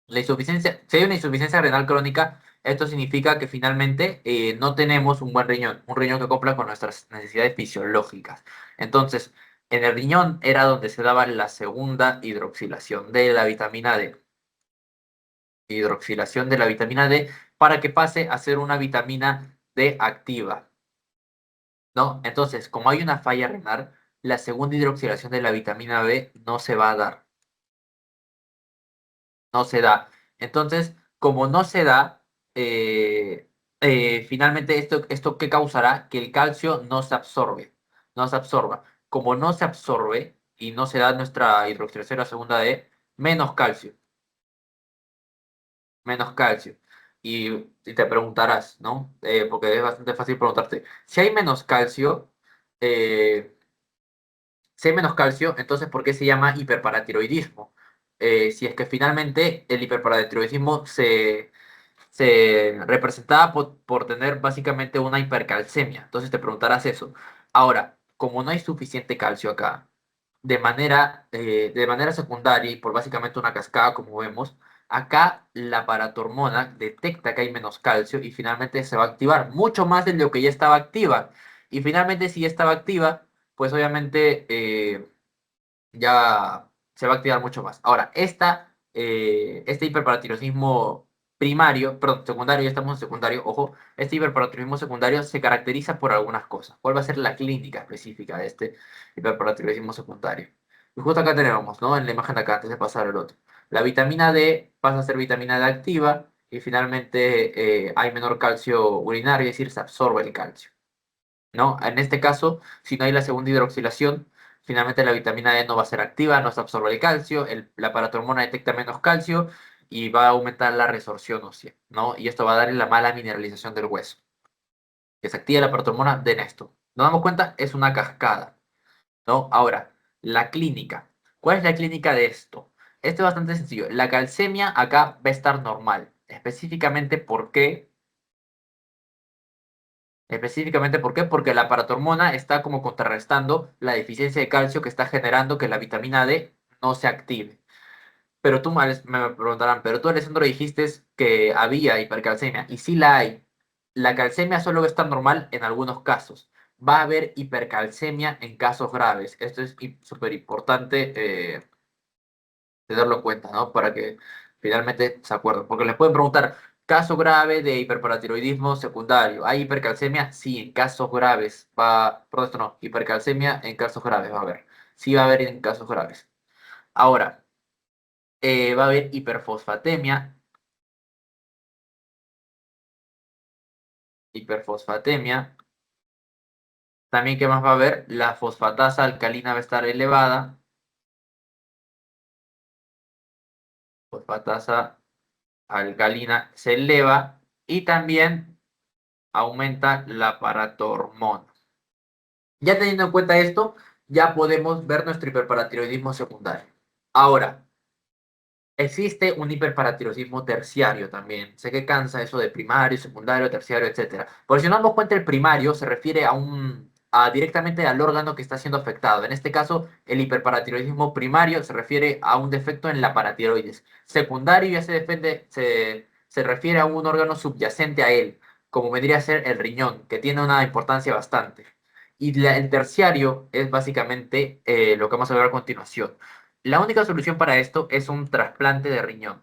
La insuficiencia, si hay una insuficiencia renal crónica, esto significa que finalmente no tenemos un buen riñón, un riñón que cumpla con nuestras necesidades fisiológicas. Entonces, en el riñón era donde se daba la segunda hidroxilación de la vitamina D. Hidroxilación de la vitamina D para que pase a ser una vitamina D activa, ¿no? Entonces, como hay una falla renal, la segunda hidroxilación de la vitamina B no se va a dar, no se da. Entonces, como no se da, finalmente esto ¿qué causará? Que el calcio no se absorbe, no se absorba. Como no se absorbe y no se da nuestra hidroxilación a la segunda D, menos calcio, menos calcio. Y te preguntarás, ¿no? Porque es bastante fácil preguntarte, si hay menos calcio, eh, si hay menos calcio, entonces ¿por qué se llama hiperparatiroidismo? Si es que finalmente el hiperparatiroidismo se representaba por tener básicamente una hipercalcemia. Entonces te preguntarás eso. Ahora, como no hay suficiente calcio acá, de manera secundaria y por básicamente una cascada, como vemos, acá la paratormona detecta que hay menos calcio y finalmente se va a activar mucho más de lo que ya estaba activa. Y finalmente, si ya estaba activa, pues obviamente ya se va a activar mucho más. Ahora, este hiperparatiroidismo primario, perdón, secundario, ya estamos en secundario, ojo, este hiperparatiroidismo secundario se caracteriza por algunas cosas. ¿Cuál va a ser la clínica específica de este hiperparatiroidismo secundario? Y justo acá tenemos, ¿no? En la imagen de acá, antes de pasar al otro. La vitamina D pasa a ser vitamina D activa y finalmente hay menor calcio urinario, es decir, se absorbe el calcio. ¿No? En este caso, si no hay la segunda hidroxilación, finalmente la vitamina D no va a ser activa, no se absorbe el calcio, la paratormona detecta menos calcio y va a aumentar la resorción ósea, ¿no? Y esto va a darle la mala mineralización del hueso. Que se activa la paratormona, den esto. Nos damos cuenta, es una cascada, ¿no? Ahora, la clínica. ¿Cuál es la clínica de esto? Esto es bastante sencillo. La calcemia acá va a estar normal. Específicamente, ¿por qué? Específicamente, ¿por qué? Porque la paratormona está como contrarrestando la deficiencia de calcio que está generando que la vitamina D no se active. Pero tú me preguntarán, pero tú, Alessandro, dijiste que había hipercalcemia, y sí la hay. La calcemia solo va a estar normal en algunos casos. Va a haber hipercalcemia en casos graves. Esto es súper importante tenerlo en cuenta, ¿no? Para que finalmente se acuerden. Porque les pueden preguntar, caso grave de hiperparatiroidismo secundario. ¿Hay hipercalcemia? Sí, en casos graves. Perdón, esto no, hipercalcemia en casos graves va a haber. Sí va a haber en casos graves. Ahora, va a haber hiperfosfatemia. Hiperfosfatemia. También, ¿qué más va a haber? La fosfatasa alcalina va a estar elevada. Fosfatasa alcalina se eleva y también aumenta la paratormona. Ya teniendo en cuenta esto, ya podemos ver nuestro hiperparatiroidismo secundario. Ahora, existe un hiperparatiroidismo terciario también. Sé que cansa eso de primario, secundario, terciario, etcétera. Por si no nos damos cuenta, el primario se refiere directamente al órgano que está siendo afectado. En este caso, el hiperparatiroidismo primario se refiere a un defecto en la paratiroides. Secundario ya se refiere a un órgano subyacente a él, como vendría a ser el riñón, que tiene una importancia bastante. Y el terciario es básicamente lo que vamos a ver a continuación. La única solución para esto es un trasplante de riñón.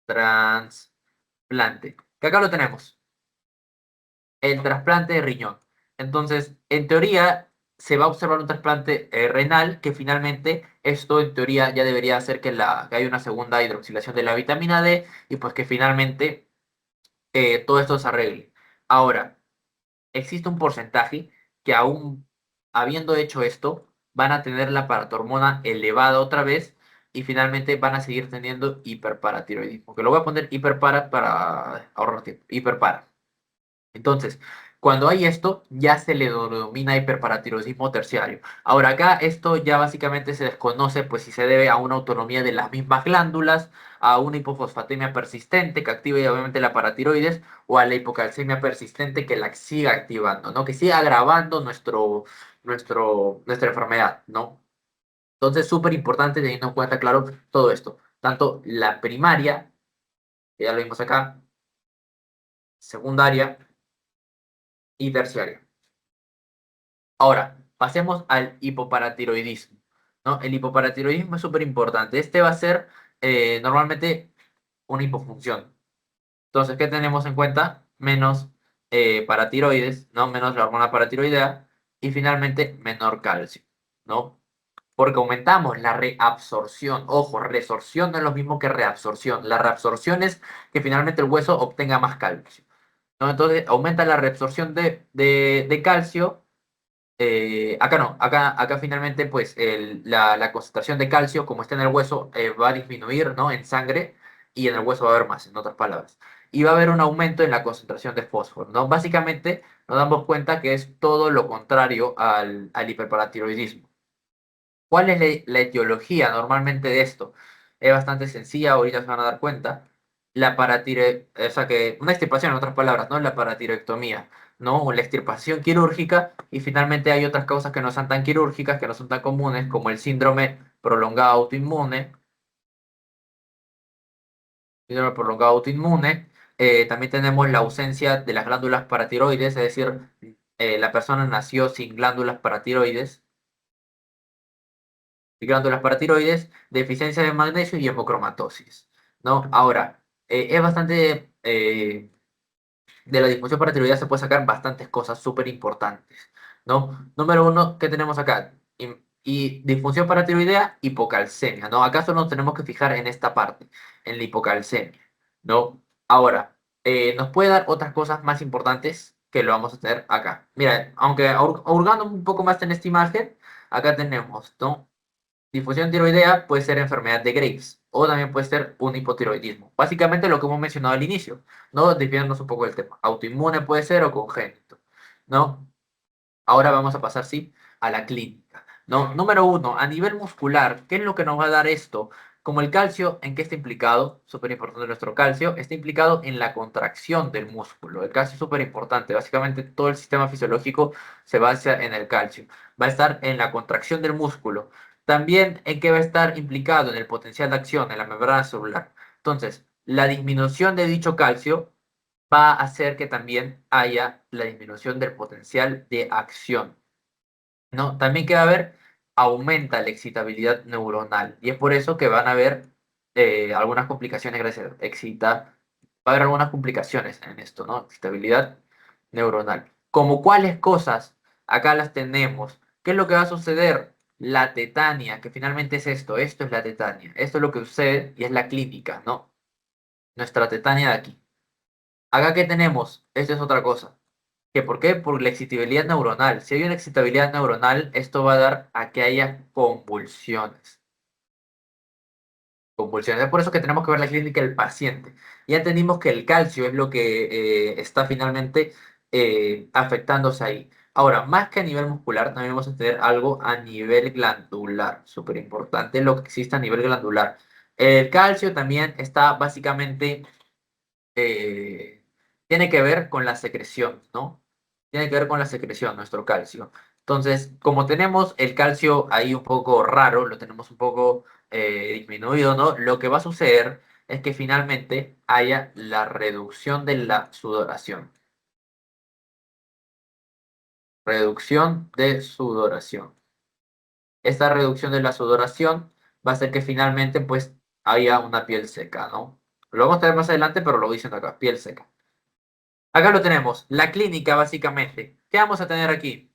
Trasplante. Que acá lo tenemos. El trasplante de riñón. Entonces, en teoría, se va a observar un trasplante renal que finalmente esto en teoría ya debería hacer que haya una segunda hidroxilación de la vitamina D y pues que finalmente todo esto se arregle. Ahora, existe un porcentaje que aún habiendo hecho esto, van a tener la paratormona elevada otra vez y finalmente van a seguir teniendo hiperparatiroidismo. Que lo voy a poner hiperpara para ahorrar tiempo. Hiperpara. Entonces, cuando hay esto, ya se le denomina hiperparatiroidismo terciario. Ahora, acá esto ya básicamente se desconoce, pues si se debe a una autonomía de las mismas glándulas, a una hipofosfatemia persistente que active obviamente la paratiroides, o a la hipocalcemia persistente que la siga activando, ¿no? Que siga agravando nuestra enfermedad, ¿no? Entonces, súper importante teniendo en cuenta, claro, todo esto. Tanto la primaria, que ya lo vimos acá, secundaria y terciaria. Ahora, pasemos al hipoparatiroidismo, ¿no? El hipoparatiroidismo es súper importante. Este va a ser normalmente una hipofunción. Entonces, ¿qué tenemos en cuenta? Menos paratiroides, ¿no? Menos la hormona paratiroidea y finalmente menor calcio, ¿no? Porque aumentamos la reabsorción. Ojo, resorción no es lo mismo que reabsorción. La reabsorción es que finalmente el hueso obtenga más calcio, ¿no? Entonces, aumenta la reabsorción de calcio acá no, acá finalmente pues la concentración de calcio, como está en el hueso, va a disminuir, ¿no? En sangre y en el hueso va a haber más, en otras palabras. Y va a haber un aumento en la concentración de fósforo, ¿no? Básicamente nos damos cuenta que es todo lo contrario al hiperparatiroidismo. ¿Cuál es la etiología normalmente de esto? Es bastante sencilla, ahorita se van a dar cuenta. O sea que, una extirpación en otras palabras, ¿no? La paratiroidectomía, ¿no? O la extirpación quirúrgica, y finalmente hay otras causas que no son tan quirúrgicas, que no son tan comunes, como el síndrome prolongado autoinmune. También tenemos la ausencia de las glándulas paratiroides, es decir, la persona nació sin glándulas paratiroides y glándulas paratiroides, deficiencia de magnesio y hemocromatosis, ¿no? Ahora, es bastante, de la disfunción paratiroidea se puede sacar bastantes cosas súper importantes, ¿no? Número uno, ¿qué tenemos acá? Y disfunción paratiroidea, hipocalcemia, ¿no? Acá solo nos tenemos que fijar en esta parte, en la hipocalcemia, ¿no? Ahora, nos puede dar otras cosas más importantes que lo vamos a tener acá. Mira, aunque hurgando un poco más en esta imagen, acá tenemos, ¿no? Difusión tiroidea puede ser enfermedad de Graves o también puede ser un hipotiroidismo. Básicamente lo que hemos mencionado al inicio, ¿no? Desviándonos un poco del tema. Autoinmune puede ser o congénito, ¿no? Ahora vamos a pasar, sí, a la clínica, ¿no? Número uno, a nivel muscular, ¿qué es lo que nos va a dar esto? Como el calcio, ¿en qué está implicado? Súper importante nuestro calcio, está implicado en la contracción del músculo. El calcio es súper importante. Básicamente todo el sistema fisiológico se basa en el calcio. Va a estar en la contracción del músculo. También en qué va a estar implicado en el potencial de acción, en la membrana celular. Entonces, la disminución de dicho calcio va a hacer que también haya la disminución del potencial de acción, ¿no? También que va a haber, aumenta la excitabilidad neuronal y es por eso que van a haber algunas complicaciones gracias a va a haber algunas complicaciones en esto, ¿no? Excitabilidad neuronal. Como cuáles cosas, acá las tenemos. ¿Qué es lo que va a suceder? La tetania, que finalmente es esto es la tetania, esto es lo que sucede y es la clínica, ¿no? Nuestra tetania de aquí. Acá que tenemos, esto es otra cosa. ¿Qué por qué? Por la excitabilidad neuronal. Si hay una excitabilidad neuronal, esto va a dar a que haya convulsiones. Convulsiones. Es por eso que tenemos que ver la clínica del paciente. Ya entendimos que el calcio es lo que está finalmente afectándose ahí. Ahora, más que a nivel muscular, también vamos a tener algo a nivel glandular. Súper importante lo que existe a nivel glandular. El calcio también está básicamente eh, tiene que ver con la secreción, ¿no? Tiene que ver con la secreción, nuestro calcio. Entonces, como tenemos el calcio ahí un poco raro, lo tenemos un poco disminuido, ¿no? Lo que va a suceder es que finalmente haya la reducción de la sudoración. Reducción de sudoración. Esta reducción de la sudoración va a hacer que finalmente, pues, haya una piel seca, ¿no? Lo vamos a ver más adelante, pero lo dicen acá, piel seca. Acá lo tenemos, la clínica básicamente. ¿Qué vamos a tener aquí?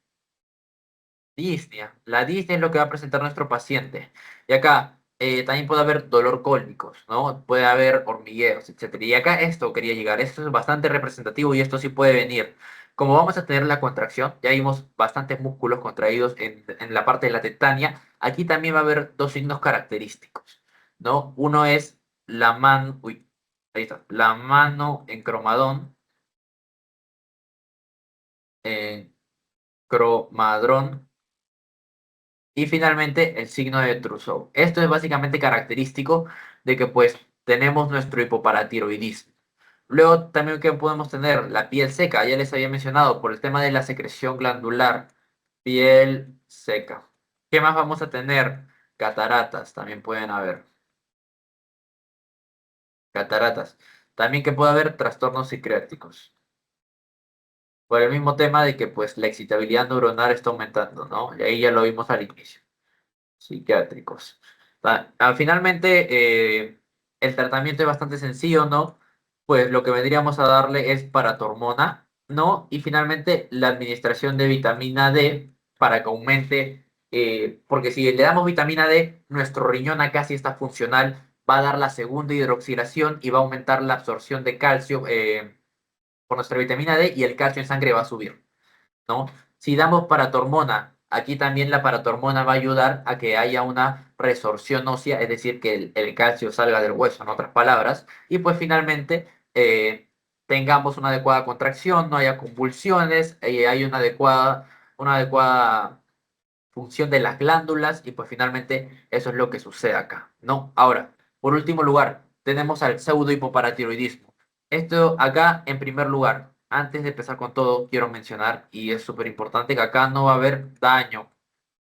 Disnea. La disnea es lo que va a presentar nuestro paciente. Y acá también puede haber dolor cólicos, ¿no? Puede haber hormigueos, etcétera. Y acá esto quería llegar. Esto es bastante representativo y esto sí puede venir. Como vamos a tener la contracción, ya vimos bastantes músculos contraídos en la parte de la tetania. Aquí también va a haber dos signos característicos, ¿no? Uno es la mano, uy, ahí está, la mano en cromadón, en cromadrón. Y finalmente el signo de Trousseau. Esto es básicamente característico de que pues tenemos nuestro hipoparatiroidismo. Luego también que podemos tener la piel seca, ya les había mencionado por el tema de la secreción glandular, piel seca. ¿Qué más vamos a tener? Cataratas, también pueden haber cataratas. También que puede haber trastornos psiquiátricos. Por el mismo tema de que pues la excitabilidad neuronal está aumentando, ¿no? Y ahí ya lo vimos al inicio. Psiquiátricos. Finalmente, el tratamiento es bastante sencillo, ¿no? Pues lo que vendríamos a darle es paratormona, ¿no? Y finalmente la administración de vitamina D para que aumente, porque si le damos vitamina D, nuestro riñón acá sí está funcional, va a dar la segunda hidroxilación y va a aumentar la absorción de calcio por nuestra vitamina D y el calcio en sangre va a subir. ¿No? Si damos paratormona, aquí también la paratormona va a ayudar a que haya una resorción ósea, es decir, que el calcio salga del hueso, en otras palabras, y pues finalmente tengamos una adecuada contracción, no haya convulsiones, hay una adecuada función de las glándulas y pues finalmente eso es lo que sucede acá, ¿no? Ahora, por último lugar, tenemos al pseudo hipoparatiroidismo. Esto acá, en primer lugar, antes de empezar con todo, quiero mencionar, y es súper importante, que acá no va a haber daño.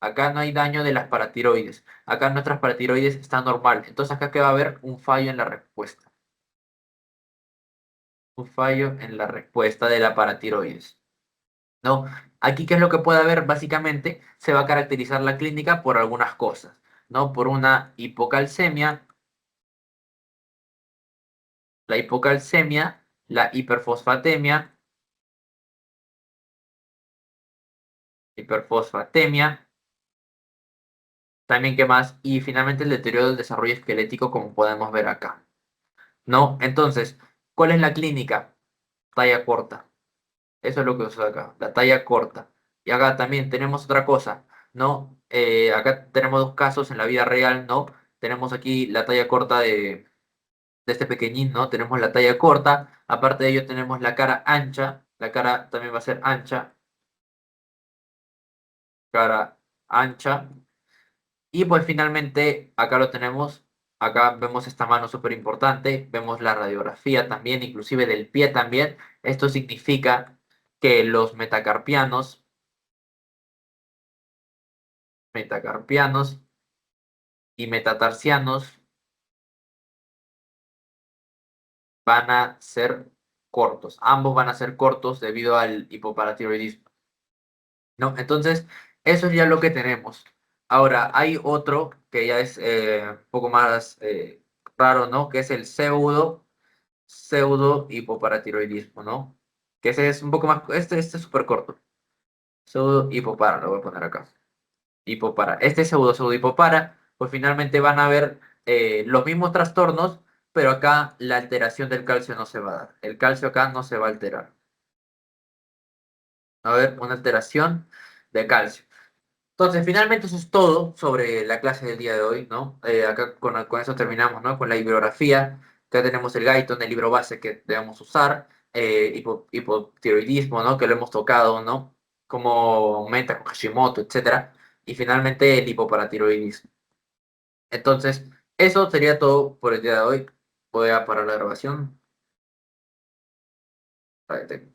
Acá no hay daño de las paratiroides. Acá nuestras paratiroides están normal. Entonces acá que va a haber un fallo en la respuesta. Un fallo en la respuesta de la paratiroides. ¿No? Aquí, ¿qué es lo que puede haber? Básicamente, se va a caracterizar la clínica por algunas cosas, ¿no? Por una hipocalcemia, la hipocalcemia, la hiperfosfatemia, también qué más, y finalmente el deterioro del desarrollo esquelético, como podemos ver acá, ¿no? Entonces, ¿cuál es la clínica? Talla corta. Eso es lo que uso acá, la talla corta. Y acá también tenemos otra cosa, ¿no? Acá tenemos dos casos en la vida real, ¿no? Tenemos aquí la talla corta de este pequeñín, ¿no? Tenemos la talla corta, aparte de ello tenemos la cara ancha, la cara también va a ser ancha, cara ancha. Y pues finalmente acá lo tenemos, acá vemos esta mano súper importante, vemos la radiografía también, inclusive del pie también. Esto significa que los metacarpianos y metatarsianos van a ser cortos. Ambos van a ser cortos debido al hipoparatiroidismo, ¿no? Entonces, eso es ya lo que tenemos. Ahora, hay otro que ya es un poco más raro, ¿no? Que es el pseudo hipoparatiroidismo, ¿no? Que ese es un poco más, este es súper corto. Pseudo hipopara, lo voy a poner acá. Hipopara. Este pseudo hipopara, pues finalmente van a haber los mismos trastornos, pero acá la alteración del calcio no se va a dar. El calcio acá no se va a alterar. A ver, una alteración de calcio. Entonces, finalmente eso es todo sobre la clase del día de hoy, ¿no? Acá con eso terminamos, ¿no? Con la bibliografía. Acá tenemos el Guyton, el libro base que debemos usar, hipotiroidismo, ¿no? Que lo hemos tocado, ¿no? Cómo aumenta con Hashimoto, etcétera. Y finalmente el hipoparatiroidismo. Entonces, eso sería todo por el día de hoy. Voy a parar la grabación. Para que